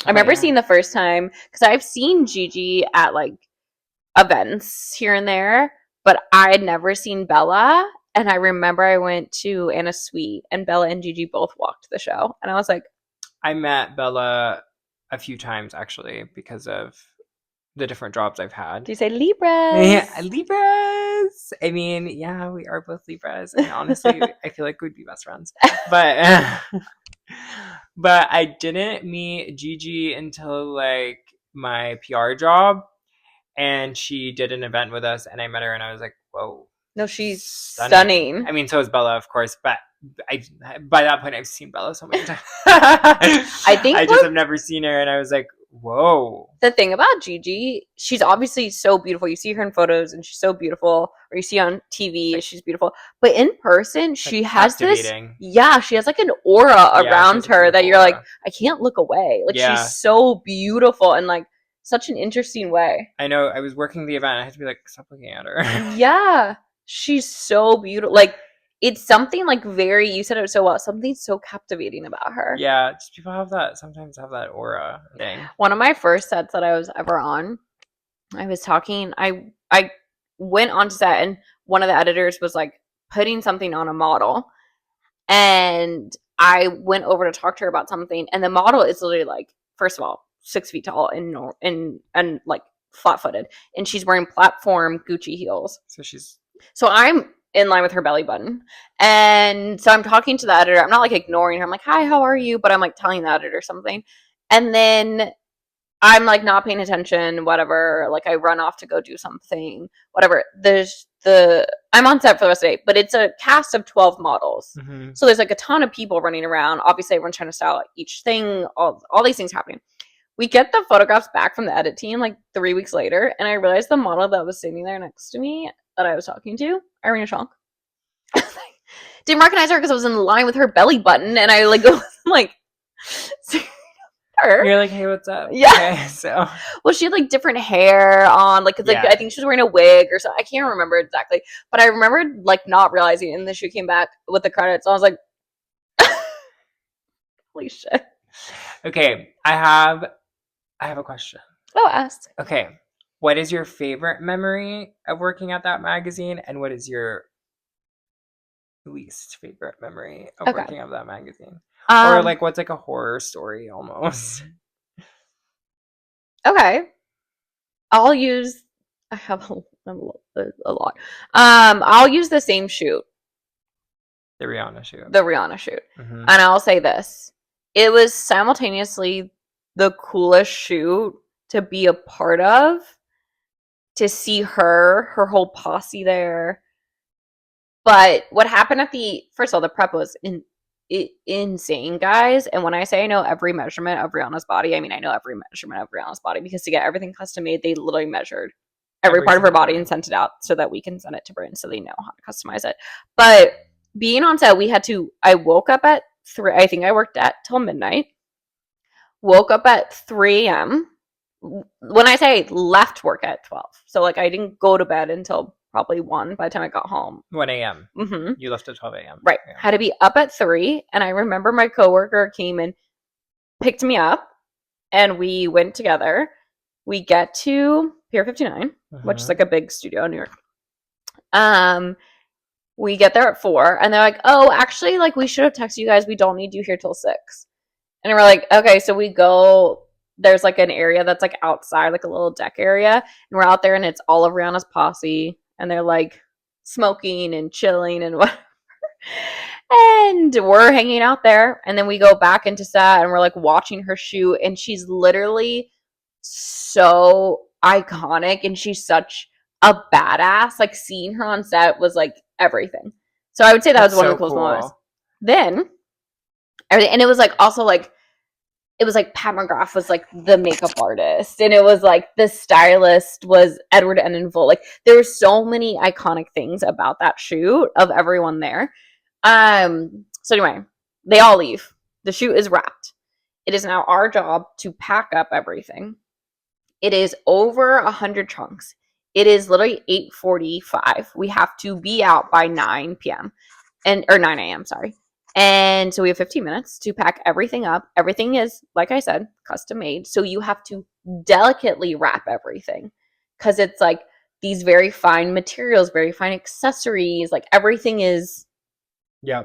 remember seeing the first time, because I've seen Gigi at like events here and there, but I had never seen Bella. And I remember I went to Anna Sweet and Bella and Gigi both walked the show. And I was like, I met Bella a few times actually because of the different jobs I've had. Do you say Libras? Yeah, Libras. I mean, yeah, we are both Libras. And honestly, I feel like we'd be best friends. But but I didn't meet Gigi until like my PR job. And she did an event with us and I met her and I was like, whoa. No, she's stunning. I mean, so is Bella, of course, but by that point I've seen Bella so many times. I think I just have never seen her and I was like, whoa. The thing about Gigi, she's obviously so beautiful. You see her in photos and she's so beautiful, or you see on TV, she's beautiful. But in person, she has this, she has like an aura around her that you're like, I can't look away. Like she's so beautiful and like such an interesting way. I know. I was working the event. I had to be like, stop looking at her. Yeah. She's so beautiful. Like, it's something like very, you said it so well, something so captivating about her. Yeah. Just people sometimes have that aura thing. One of my first sets that I was ever on, I was talking, I went onto set and one of the editors was like putting something on a model. And I went over to talk to her about something. And the model is literally like, first of all, 6 feet tall and like flat footed. And she's wearing platform Gucci heels. So in line with her belly button. And so I'm talking to the editor. I'm not like ignoring her. I'm like, hi, how are you? But I'm like telling the editor something. And then I'm like not paying attention, whatever. Like I run off to go do something, whatever. I'm on set for the rest of the day, but it's a cast of 12 models. Mm-hmm. So there's like a ton of people running around. Obviously, everyone's trying to style each thing, all these things happening. We get the photographs back from the edit team like 3 weeks later, and I realized the model that was sitting there next to me that I was talking to, Irina Shonk, didn't recognize her because I was in line with her belly button, and I like was like, her. You're like, hey, what's up? Yeah. Okay, so. Well, she had like different hair on, like, yeah. I think she was wearing a wig or something. I can't remember exactly, but I remembered like not realizing. And then she came back with the credits. I was like, holy shit. Okay, I have a question. Oh, ask. Okay, what is your favorite memory of working at that magazine, and what is your least favorite memory of working at that magazine? Or like, what's like a horror story almost? Okay, I'll use. I have a lot. I'll use the same shoot. The Rihanna shoot. Mm-hmm. And I'll say this: it was simultaneously the coolest shoot to be a part of, to see her whole posse there. But what happened first of all, the prep was insane, guys. And when I say I know every measurement of Rihanna's body, I mean I know every measurement of Rihanna's body, because to get everything custom made, they literally measured every part of her body and sent it out so that we can send it to brands so they know how to customize it. But being on set, I woke up at 3, I think I worked at till midnight. Woke up at 3 a.m. When I say left work at 12. So like I didn't go to bed until probably 1 by the time I got home. 1 a.m. Mm-hmm. You left at 12 a.m. Right. Yeah. Had to be up at 3. And I remember my coworker came and picked me up and we went together. We get to Pier 59, which is like a big studio in New York. We get there at 4 and they're like, oh, actually, like we should have texted you guys. We don't need you here till 6. And we're like, okay, so we go. There's like an area that's like outside, like a little deck area. And we're out there and it's all of Rihanna's posse. And they're like smoking and chilling and whatever. And we're hanging out there. And then we go back into set and we're like watching her shoot. And she's literally so iconic. And she's such a badass. Like seeing her on set was like everything. So I would say that was one of the coolest moments. Then, and it was like also like, it was like Pat McGrath was like the makeup artist, and it was like the stylist was Edward Enninful. Like there were so many iconic things about that shoot of everyone there. So anyway, they all leave. The shoot is wrapped. It is now our job to pack up everything. It is over 100 trunks. It is literally 8:45. We have to be out by 9 p.m. or 9 a.m. Sorry. And so we have 15 minutes to pack everything up. Everything is, like I said, custom made. So you have to delicately wrap everything because it's like these very fine materials, very fine accessories. Like everything is. Yeah.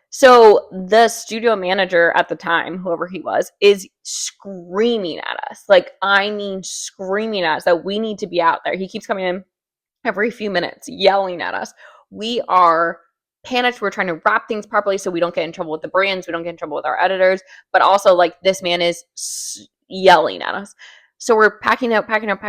So the studio manager at the time, whoever he was, is screaming at us. Like, I mean, screaming at us that we need to be out there. He keeps coming in every few minutes, yelling at us. We are panicked. We're trying to wrap things properly so we don't get in trouble with the brands, we don't get in trouble with our editors, but also like this man is yelling at us. So we're packing up. And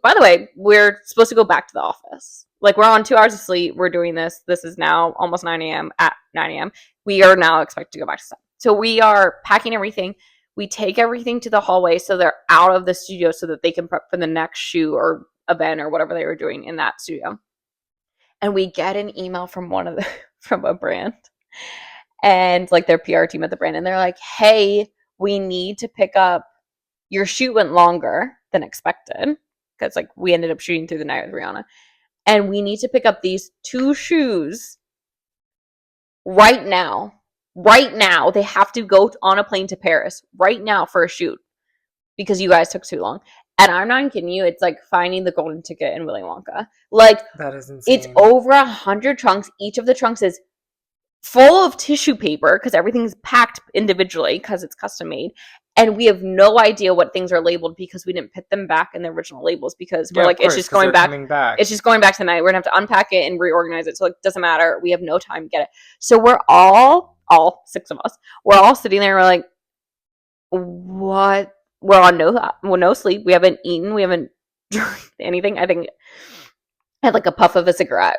by the way, we're supposed to go back to the office. Like we're on 2 hours of sleep. We're doing this. This is now almost 9 a.m. At 9 a.m. we are now expected to go back to set. So we are packing everything. We take everything to the hallway so they're out of the studio so that they can prep for the next shoot or event or whatever they were doing in that studio. And we get an email from from a brand and like their PR team at the brand. And they're like, hey, we need to pick up, your shoot went longer than expected. Cause like we ended up shooting through the night with Rihanna. And we need to pick up these 2 shoes right now. Right now. They have to go on a plane to Paris right now for a shoot because you guys took too long. And I'm not kidding you. It's like finding the golden ticket in Willy Wonka. Like, that is insane. It's over 100 trunks. Each of the trunks is full of tissue paper because everything's packed individually because it's custom made. and we have no idea what things are labeled because we didn't put them back in the original labels because we're Yeah, of like, it's course, just because going they're back. coming back. It's just going back tonight. We're gonna have to unpack it and reorganize it. So it doesn't matter. We have no time to get it. So we're all 6 of us, we're all sitting there. And we're like, what? We're on no sleep. We haven't eaten. We haven't drank anything. I think I had like a puff of a cigarette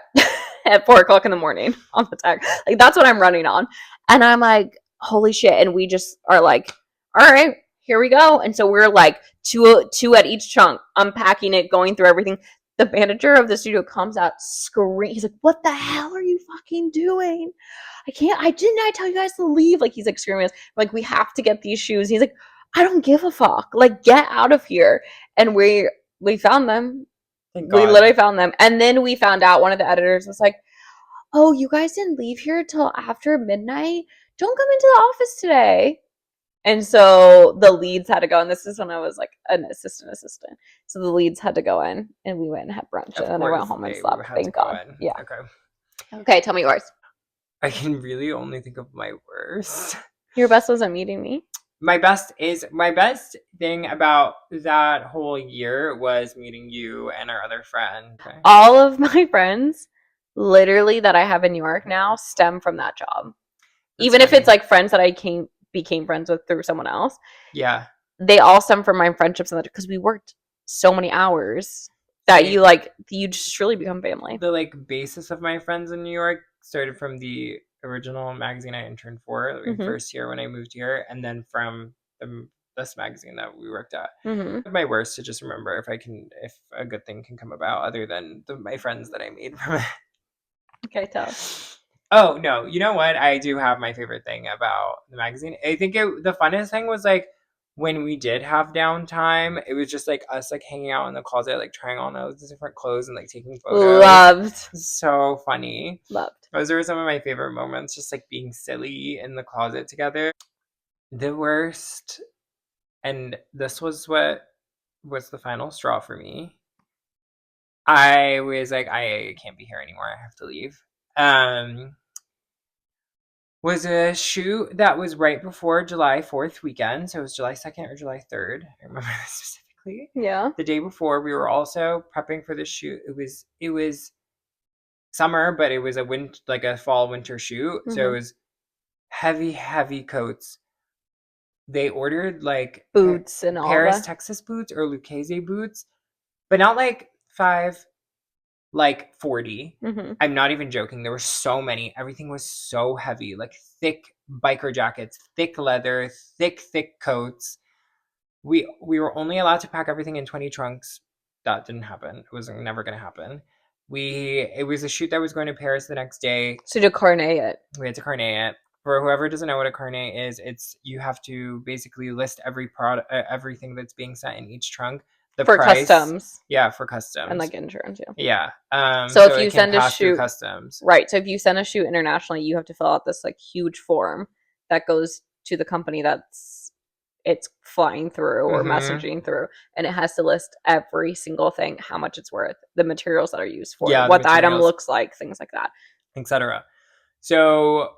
at 4 o'clock in the morning on the tag. Like that's what I'm running on. And I'm like, holy shit. And we just are like, all right, here we go. And so we're like two at each chunk, unpacking it, going through everything. The manager of the studio comes out screaming. He's like, what the hell are you fucking doing? Didn't I tell you guys to leave? Like he's like screaming at us, like, we have to get these shoes. He's like, I don't give a fuck. Like, get out of here. And we found them. Thank We God. literally found them. And then we found out, one of the editors was like, oh, you guys didn't leave here till after midnight? Don't come into the office today. And so the leads had to go. And this is when I was like an assistant. So the leads had to go in and we went and had brunch. Of And then I went course, home and they slept. had to Thank go God. in. Yeah. Okay. Okay, tell me yours. I can really only think of my worst. Your best wasn't meeting me. My best thing about that whole year was meeting you and our other friend. Okay. All of my friends, literally, that I have in New York now stem from that job. That's Even if funny. it's like friends that I became friends with through someone else, Yeah. they all stem from my friendships in that, because we worked so many hours that Same. you just truly become family. The like basis of my friends in New York started from the original magazine I interned for in first year when I moved here, and then from this magazine that we worked at. My worst to just remember if a good thing can come about other than my friends that I made from it. Okay, tell us. Oh no, you know what? I do have my favorite thing about the magazine. I think the funnest thing was like when we did have downtime, it was just like us like hanging out in the closet, like trying on all the different clothes and like taking photos. Loved. So funny. Loved. Those were some of my favorite moments, just like being silly in the closet together. The worst, and this was what was the final straw for me. I was like, I can't be here anymore. I have to leave. Was a shoot that was right before July 4th weekend. So it was July 2nd or July 3rd. I remember this specifically. Yeah. The day before, we were also prepping for the shoot. It was summer, but it was a fall winter shoot. So it was heavy coats. They ordered like boots and all Paris, that. Texas boots or Lucchese boots, but not like 5, like 40. I'm not even joking. There were so many. Everything was so heavy, like thick biker jackets, thick leather, thick coats. We were only allowed to pack everything in 20 trunks. That didn't happen. It was never going to happen. It was a shoot that was going to Paris the next day. So to carnet it. We had to carnet it. For whoever doesn't know what a carnet is, it's you have to basically list every product, everything that's being sent in each trunk. The for price, customs. Yeah, for customs. And like insurance, yeah. So if you send a shoot customs. Right. So if you send a shoot internationally, you have to fill out this like huge form that goes to the company it's flying through or messaging through, and it has to list every single thing, how much it's worth, the materials that are used for it, what the item looks like, things like that, etc. So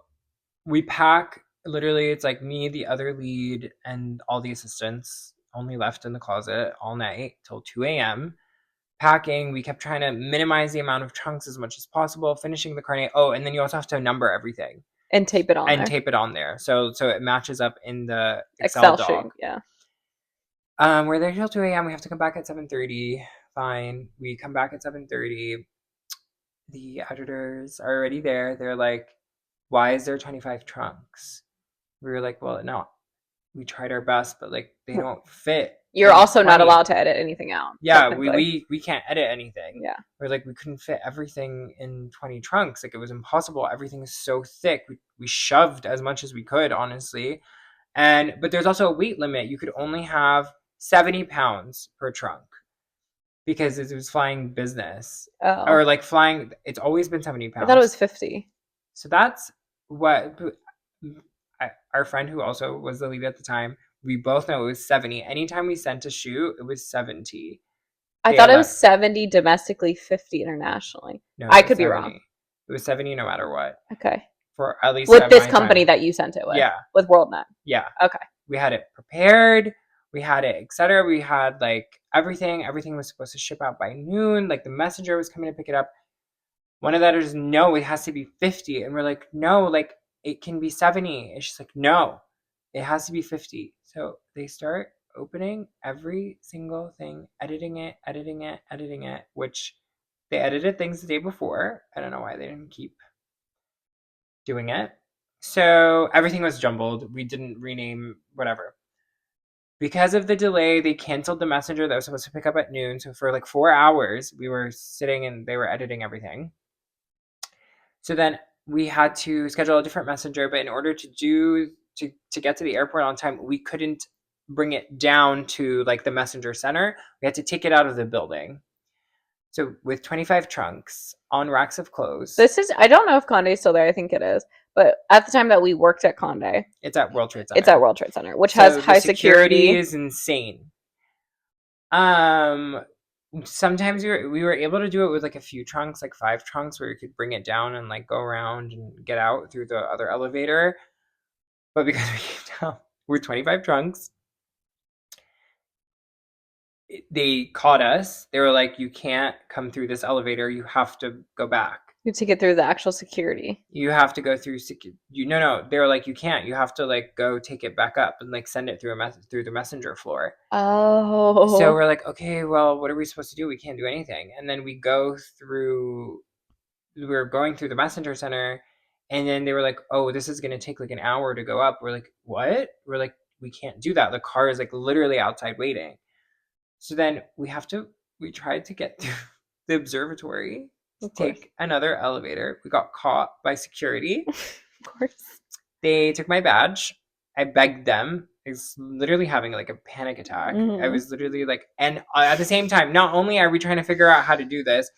we pack, literally it's like me, the other lead, and all the assistants only left in the closet all night till 2 a.m. packing. We kept trying to minimize the amount of trunks as much as possible, finishing the carnet. Oh, and then you also have to number everything and tape it on there. So it matches up in the Excel doc. Sheet. Yeah. We're there till 2 a.m. We have to come back at 7:30. Fine. We come back at 7:30. The editors are already there. They're like, why is there 25 trunks? We were like, well, no, we tried our best, but like they don't fit. You're also 20. Not allowed to edit anything out. Yeah, we can't edit anything. Yeah. We're like, we couldn't fit everything in 20 trunks. Like it was impossible. Everything is so thick. We shoved as much as we could, honestly. But there's also a weight limit. You could only have 70 pounds per trunk because it was flying business. Oh. Or like flying, it's always been 70 pounds. I thought it was 50. So that's what our friend who also was the lead at the time, we both know it was 70. Anytime we sent a shoot, it was 70. I thought it was 70 domestically, 50 internationally. No, I could 70. Be wrong. It was 70 no matter what. Okay. For at least with this company that you sent it with. Yeah. With WorldNet. Yeah. Okay. we had it prepared, we had it, etc. We had like everything. Everything was supposed to ship out by noon. Like the messenger was coming to pick it up. One of the editors, no, it has to be 50. And we're like, no, like it can be 70. And she's like, no, it has to be 50. So they start opening every single thing, editing it, editing it, editing it, which they edited things the day before. I don't know why they didn't keep doing it. So everything was jumbled. We didn't rename whatever. Because of the delay, they canceled the messenger that was supposed to pick up at noon. So for like 4 hours, we were sitting and they were editing everything. So then we had to schedule a different messenger, but in order to get to the airport on time, we couldn't bring it down to like the messenger center. We had to take it out of the building. So with 25 trunks on racks of clothes. I don't know if Conde's still there. I think it is. But at the time that we worked at Conde, it's at World Trade Center. It's at World Trade Center, which has high security. Is insane. Sometimes we were able to do it with like a few trunks, like 5 trunks, where you could bring it down and like go around and get out through the other elevator. But because we came down with 25 trunks, they caught us. They were like, you can't come through this elevator. You have to go back. You have to get through the actual security. You have to go through no. They were like, you can't. You have to like go take it back up and like send it through through the messenger floor. Oh. So we're like, okay, well, what are we supposed to do? We can't do anything. And then we were going through the messenger center, and then they were like, oh, this is going to take like an hour to go up. We're like, what? We're like, we can't do that. The car is like literally outside waiting. So then we tried to get through the observatory to take another elevator. We got caught by security. Of course. They took my badge. I begged them. I was literally having like a panic attack. Mm-hmm. I was literally like, and at the same time, not only are we trying to figure out how to do this,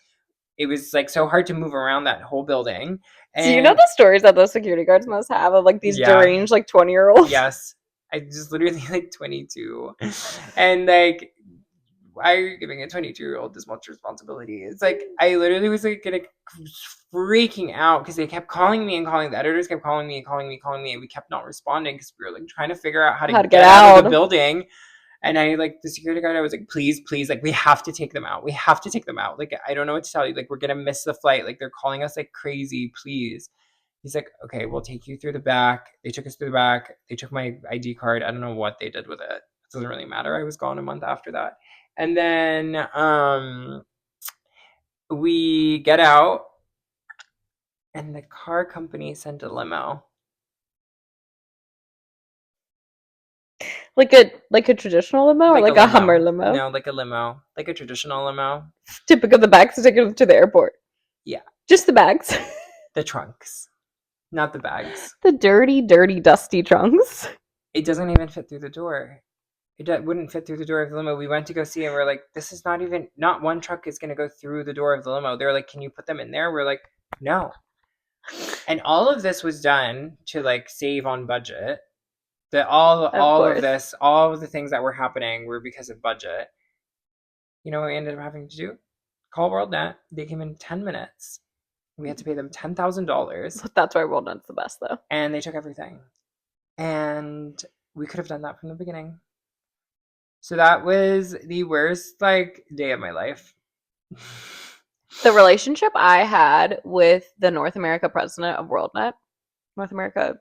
it was like so hard to move around that whole building. And so you know the stories that those security guards must have of like these deranged like 20-year-olds? Yes. I just literally like 22. And like, why are you giving a 22-year-old this much responsibility? It's like, I literally was like freaking out because they kept calling me and calling. The editors kept calling me and calling me. And we kept not responding because we were like trying to figure out how to get out of the building. And I like the security guard, I was like, please, like, we have to take them out. We have to take them out. Like, I don't know what to tell you. Like, we're going to miss the flight. Like, they're calling us like crazy. Please. He's like, okay, we'll take you through the back. They took us through the back. They took my ID card. I don't know what they did with it. It doesn't really matter. I was gone a month after that. And then we get out, and the car company sent a limo. Like a traditional limo, or like a Hummer limo? No, like a limo, like a traditional limo. Typical of the bags to take it to the airport. Yeah, just the bags. The trunks, not the bags. The dirty, dusty trunks. It doesn't even fit through the door. It wouldn't fit through the door of the limo. We went to go see, and we're like, this is not one truck is going to go through the door of the limo. They're like, can you put them in there? We're like, no. And all of this was done to like save on budget. All of this, all of the things that were happening were because of budget. You know what we ended up having to do? Call WorldNet. They came in 10 minutes. We had to pay them $10,000. That's why WorldNet's the best, though. And they took everything. And we could have done that from the beginning. So that was the worst like day of my life. The relationship I had with the North America president of WorldNet, North America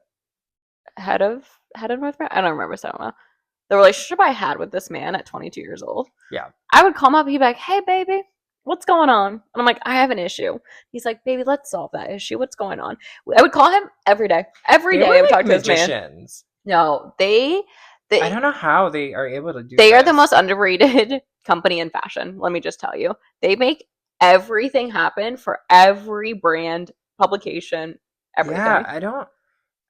head of North America, I don't remember, so I don't know. The relationship I had with this man at 22 years old. Yeah. I would call him up, he'd be like, hey baby, what's going on? And I'm like, I have an issue. He's like, baby, let's solve that issue. What's going on? I would call him every day. Every day I would talk to this man. No, they I don't know how they are able to do They are the most underrated company in fashion, let me just tell you. They make everything happen for every brand, publication, everything. Yeah, I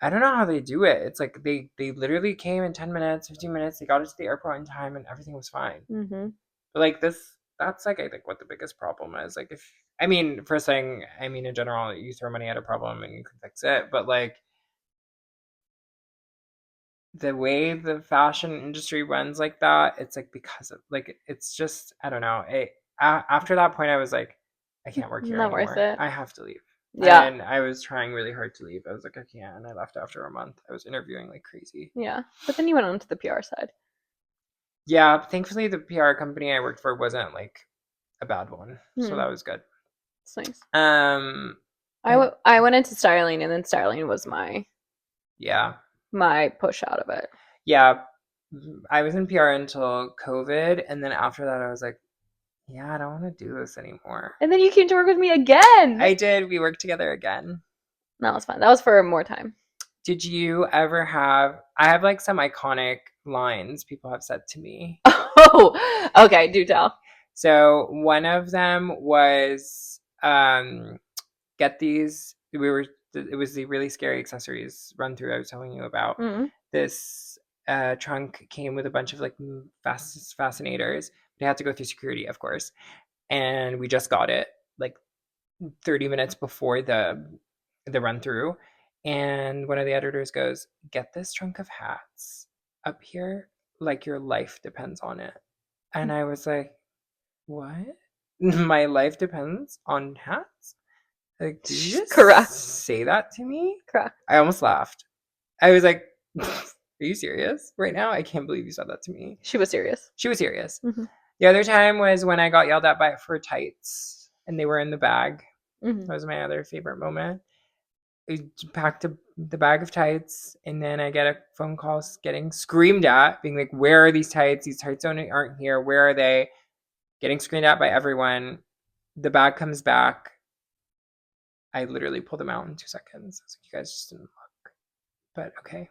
don't know how they do it. It's like they literally came in 10 minutes, 15 minutes. They got us to the airport on time and everything was fine. Mm-hmm. But like that's like I think what the biggest problem is. Like first thing, in general, you throw money at a problem and you can fix it. But like the way the fashion industry runs like that, it's like because of like it's just I don't know. After that point, I was like, I can't work here anymore. Not worth it. I have to leave. Yeah. And I was trying really hard to leave. I was like, I can't. And I left after a month. I was interviewing like crazy. Yeah. But then you went on to the PR side. Yeah, thankfully the PR company I worked for wasn't like a bad one. So Hmm. that was good. It's nice. Um I went into styling, and then styling was yeah. my push out of it. Yeah. I was in PR until COVID, and then after that I was like, yeah, I don't want to do this anymore. And then you came to work with me again. I did. We worked together again. That was fun. That was for more time. Did you ever have I have like some iconic lines people have said to me. Oh, okay. Do tell. So one of them was get these we were it was the really scary accessories run through I was telling you about. Mm. This trunk came with a bunch of like fascinators. They had to go through security, of course. And we just got it like 30 minutes before the run through. And one of the editors goes, "Get this trunk of hats up here like your life depends on it." And I was like, "What? My life depends on hats?" Like, did you just Correct. say that to me? Correct. I almost laughed. I was like, "Are you serious right now? I can't believe you said that to me." She was serious. She was serious. Mm-hmm. The other time was when I got yelled at by for tights and they were in the bag. Mm-hmm. That was my other favorite moment. I packed the bag of tights, and then I get a phone call getting screamed at, being like, "Where are these tights? These tights aren't here. Where are they?" Getting screamed at by everyone. The bag comes back. I literally pulled them out in 2 seconds. I was like, "You guys just didn't look." But okay.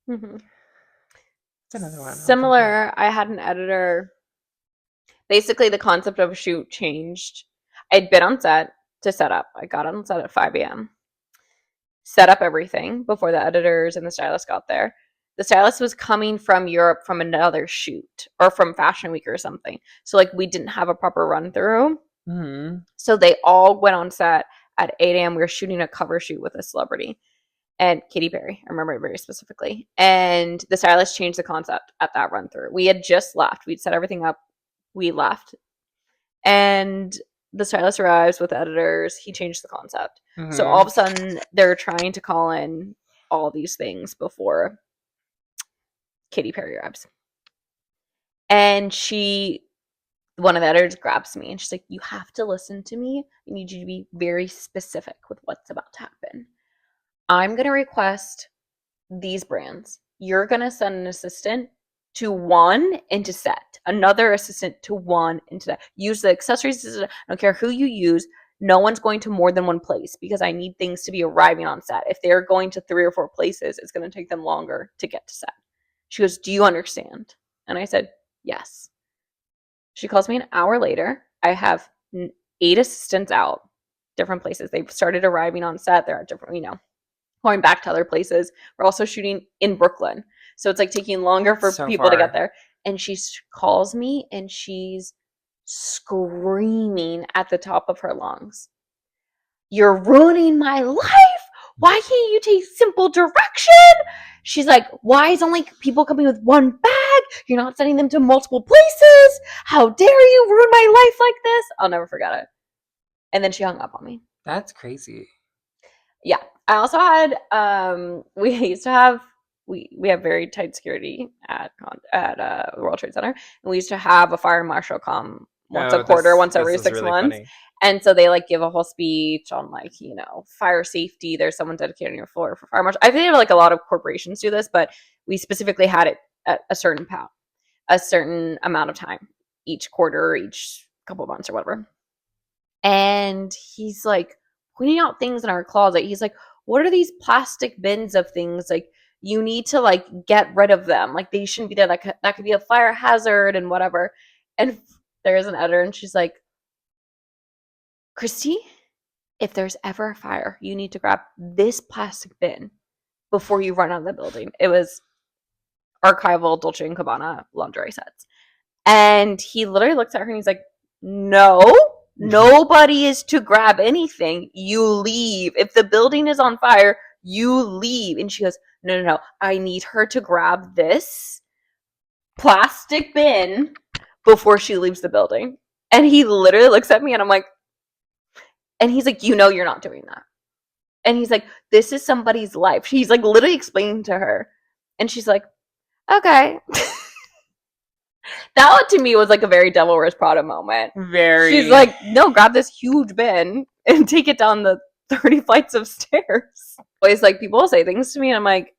Mm-hmm. It's another one. Similar, I had an editor. Basically, the concept of a shoot changed. I'd been on set to set up. I got on set at 5 a.m. Set up everything before the editors and the stylist got there. The stylist was coming from Europe from another shoot or from Fashion Week or something. So, like, we didn't have a proper run through. Mm-hmm. So, they all went on set at 8 a.m. We were shooting a cover shoot with a celebrity and Katy Perry. I remember it very specifically. And the stylist changed the concept at that run through. We had just left, we'd set everything up, we left. And the stylist arrives with the editors. He changed the concept. Mm-hmm. So all of a sudden, they're trying to call in all these things before Katy Perry arrives. And one of the editors grabs me and she's like, "You have to listen to me. I need you to be very specific with what's about to happen. I'm going to request these brands. You're going to send an assistant to one into set, another assistant to one into that. Use the accessories. I don't care who you use. No one's going to more than one place because I need things to be arriving on set. If they're going to 3 or 4 places, it's going to take them longer to get to set." She goes, "Do you understand?" And I said, "Yes." She calls me an hour later. I have 8 assistants out, different places. They've started arriving on set. They're at different, going back to other places. We're also shooting in Brooklyn. So it's like taking longer for people to get there. And she calls me and she's screaming at the top of her lungs, "You're ruining my life. Why can't you take simple direction?" She's like, "Why is only people coming with one bag? You're not sending them to multiple places. How dare you ruin my life like this?" I'll never forget it. And then she hung up on me. That's crazy. Yeah. I also had we used to have we have very tight security at World Trade Center, and we used to have a fire marshal come once a quarter, once every 6 really months. Funny. And so they like give a whole speech on like, fire safety. There's someone dedicated on your floor for fire marshal. I think like a lot of corporations do this, but we specifically had it at a certain amount of time each quarter, each couple of months or whatever. And he's like pointing out things in our closet. He's like, "What are these plastic bins of things? Like, you need to like get rid of them. Like, they shouldn't be there. That could be a fire hazard and whatever." And there's an editor and she's like, "Christy, if there's ever a fire, you need to grab this plastic bin before you run out of the building." It was archival Dolce & Gabbana lingerie sets. And he literally looks at her and he's like, "No, nobody is to grab anything. You leave. If the building is on fire, you leave." And she goes, No, no, no. I need her to grab this plastic bin before she leaves the building." And he literally looks at me and I'm like, and he's like, "You're not doing that." And he's like, this is somebody's life. He's like literally explaining to her. And she's like, okay. That one to me was like a very Devil Wears Prada moment. She's Very. like, no, grab this huge bin and take it down the 30 flights of stairs. Always like people will say things to me and I'm like,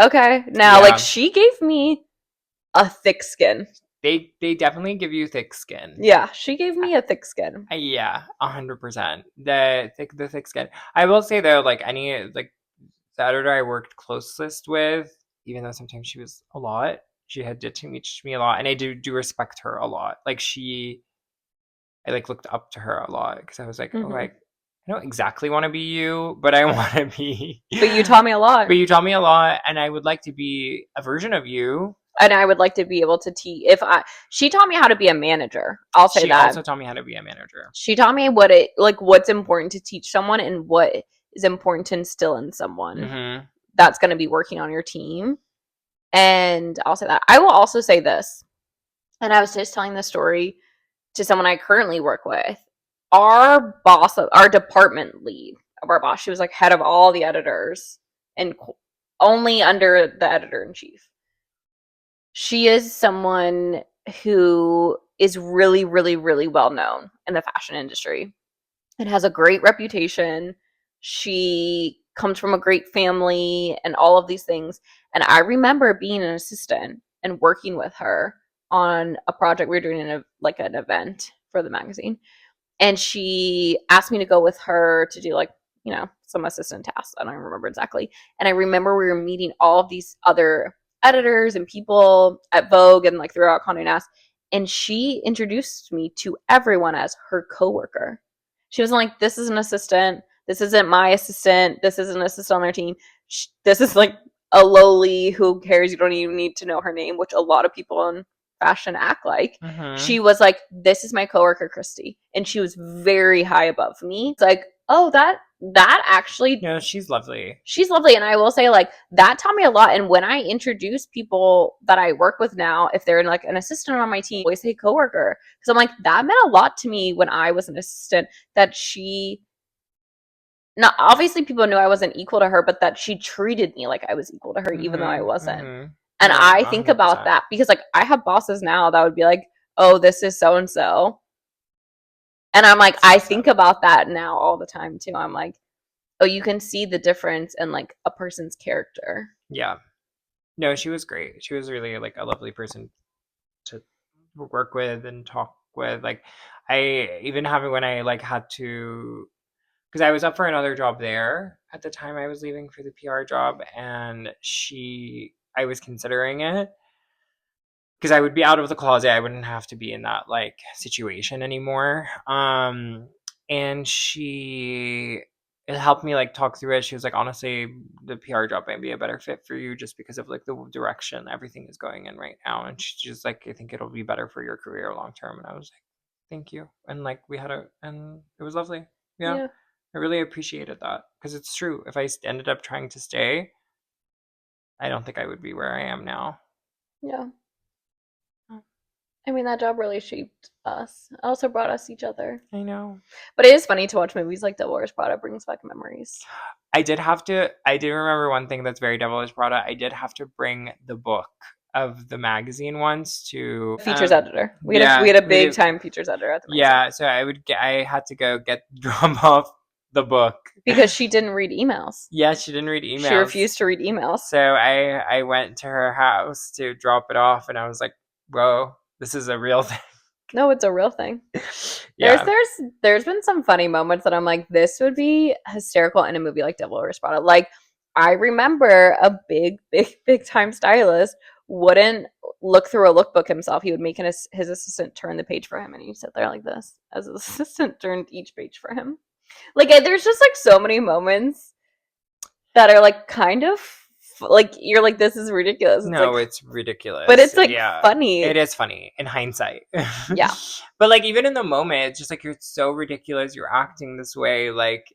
okay. Now, like Yeah. she gave me a thick skin. They definitely give you thick skin. Yeah, she gave me a thick skin. Yeah, 100%. The thick skin. I will say though, like the editor I worked closest with, even though sometimes she was a lot, she had did teach me a lot, and I do respect her a lot. Like I like looked up to her a lot because I was like, oh, I don't exactly want to be you, but I want to be. But you taught me a lot. But you taught me a lot, and I would like to be a version of you. And I would like to be able to teach. She taught me how to be a manager. I'll say She that. also taught me how to be a manager. She taught me what's important to teach someone and what is important to instill in someone that's going to be working on your team. And I'll say that. I will also say this, and I was just telling this story to someone I currently work with. Our boss, our department lead of our boss, she was like head of all the editors and only under the editor in chief. She is someone who is really, really, really well known in the fashion industry and has a great reputation. She comes from a great family and all of these things. And I remember being an assistant and working with her on a project. We were doing an event for the magazine. And she asked me to go with her to do some assistant tasks. I don't remember exactly. And I remember we were meeting all of these other editors and people at Vogue and like throughout Condé Nast. And she introduced me to everyone as her coworker. She wasn't like, this is an assistant. This isn't my assistant. This is an assistant on their team. This is like a lowly, who cares? You don't even need to know her name, which a lot of people in fashion act like. She was like, this is my coworker, Christy. And she was very high above me. It's like, oh, that actually. No, she's lovely. She's lovely. And I will say, like, that taught me a lot. And when I introduce people that I work with now, if they're like an assistant on my team, I always say coworker. Because I'm like, that meant a lot to me when I was an assistant, that she. Not obviously people knew I wasn't equal to her, but that she treated me like I was equal to her, even though I wasn't. And Yeah, I think 100%. about that because like I have bosses now that would be like, oh, this is so and so. And I'm like, I think about that now all the time too. I'm like, oh, you can see the difference in like a person's character. Yeah. No, she was great. She was really like a lovely person to work with and talk with. Like I even having when I like had to, because I was up for another job there at the time I was leaving for the PR job, and I was considering it because I would be out of the closet. I wouldn't have to be in that like situation anymore. And it helped me like talk through it. She was like, honestly, the PR job might be a better fit for you just because of like the direction everything is going in right now. And she's just like, I think it'll be better for your career long term. And I was like, thank you. And like and it was lovely. Yeah. I really appreciated that because it's true. If I ended up trying to stay, I don't think I would be where I am now. Yeah. I mean, that job really shaped us. It also brought us each other. I know. But it is funny to watch movies like Devil Wears Prada. Brings back memories. I did remember one thing that's very Devil Wears Prada. I did have to bring the book of the magazine once to features editor. We had a big time features editor at the magazine. Yeah, so I had to go drop off the book because she didn't read emails. Yeah, she didn't read emails. She refused to read emails. So I went to her house to drop it off, and I was like, whoa, this is a real thing. No, it's a real thing. Yeah. There's been some funny moments that I'm like, this would be hysterical in a movie like Devil Wears Prada. Like, I remember a big time stylist wouldn't look through a lookbook himself. He would make his assistant turn the page for him, and he'd sit there like this as his assistant turned each page for him. Like, there's just like so many moments that are like kind of like you're like, this is ridiculous. It's ridiculous, but it's like funny. It is funny in hindsight. Yeah. But like even in the moment, it's just like you're so ridiculous. You're acting this way, like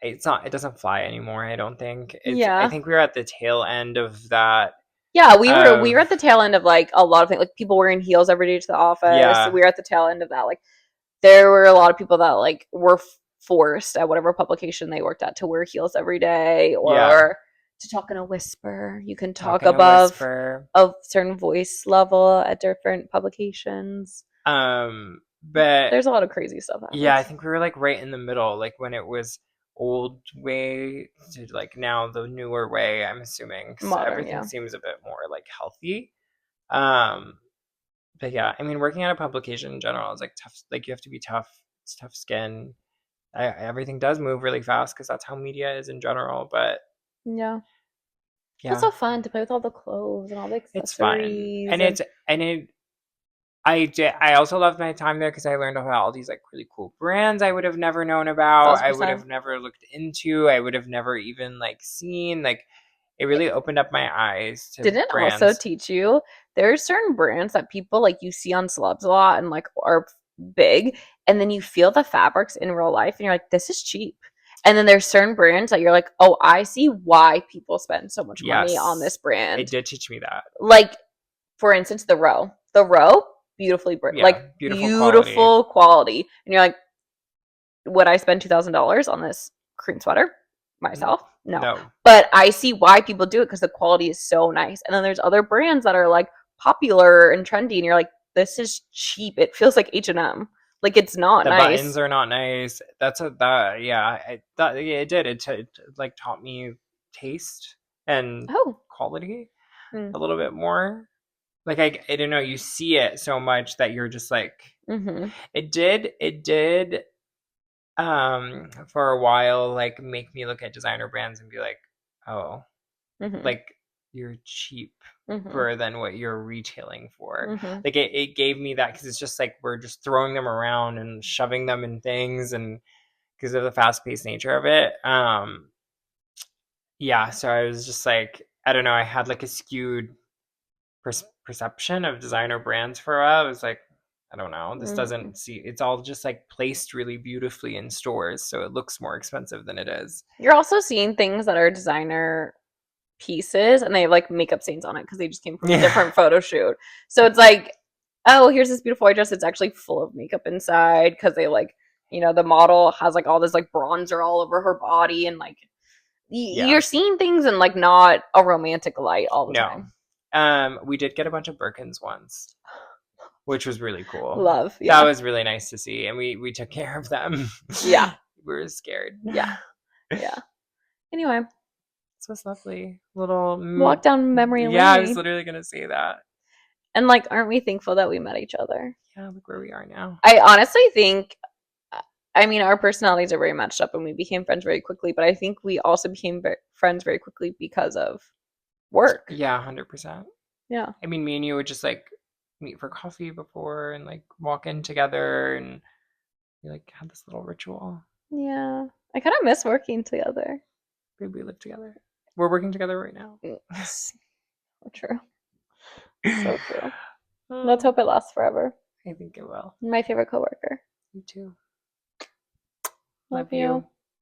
it doesn't fly anymore. I don't think. I think we were at the tail end of that. Yeah, we were at the tail end of like a lot of things, like people wearing heels every day to the office. Yeah. We were at the tail end of that. Like there were a lot of people that like were forced at whatever publication they worked at to wear heels every day Yeah. or to talk in a whisper. You can talk Talking a above whisper. a certain voice level at different publications. But There's a lot of crazy stuff that yeah, I happens. think we were like right in the middle, like when it was old way to like now the newer way, I'm assuming, because Modern, everything yeah. seems a bit more like healthy. Um, but yeah, I mean, working at a publication in general is like tough. Like you have to be tough. It's tough skin. Everything does move really fast because that's how media is in general. But Yeah. It's yeah, so fun to play with all the clothes and all the it's fun, accessories and and I also loved my time there because I learned about all these like really cool brands I would have never known about. I would 1,000%. have never looked into. I would have never even like seen. Like it really opened up my eyes to Didn't also brands. teach you there's certain brands that people like you see on celebs a lot and like are big, and then you feel the fabrics in real life and you're like, this is cheap. And then there's certain brands that you're like, oh, I see why people spend so much money on Yes, this it brand. did teach me that. Like, for instance, the row, beautifully Yeah, like beautiful quality. beautiful quality. And you're like, would I spend $2,000 on this cream sweater myself? No. No, But I see why people do it because the quality is so nice. And then there's other brands that are like popular and trendy, and you're like, this is cheap. It feels like H&M. Like it's not the buttons nice. are not nice. That's a that yeah. Yeah, it did. It like taught me taste and Oh. quality Mm. a little bit more. Like I don't know. You see it so much that you're just like Mm-hmm. it did for a while like make me look at designer brands and be like, oh, Mm-hmm. like you're Mm-hmm. cheaper than what you're retailing for. Mm-hmm. Like it gave me that because it's just like we're just throwing them around and shoving them in things and because of the fast-paced nature of it. Yeah, so I was just like, I don't know, I had like a skewed perception of designer brands for a while. I was like, I don't know, this Mm-hmm. doesn't see, it's all just like placed really beautifully in stores, so it looks more expensive than it is. You're also seeing things that are designer pieces and they have like makeup stains on it because they just came from a Yeah, different photo shoot. So it's like, oh, here's this beautiful white dress. It's actually full of makeup inside because they like, the model has like all this like bronzer all over her body and like yeah, you're seeing things in like not a romantic light all the no. time. We did get a bunch of Birkins once, which was really cool. Love, That yeah, was really nice to see, and we took care of them. yeah, We were scared. yeah, yeah. Anyway, This was lovely. Little, walk down memory yeah, I was lane, literally gonna say that. and like, aren't we thankful that we met each other? Yeah, look where we are now. I honestly think I mean, our personalities are very matched up and we became friends very quickly, but I think we also became friends very quickly because of work. Yeah, 100%. Yeah. I mean, me and you would just like meet for coffee before and like walk in together and we like had this little ritual. Yeah. I kind of miss working together. Maybe we live together. We're working together right now. So true. So true. Let's hope it lasts forever. I think it will. My favorite coworker. You too. Love Love you. you.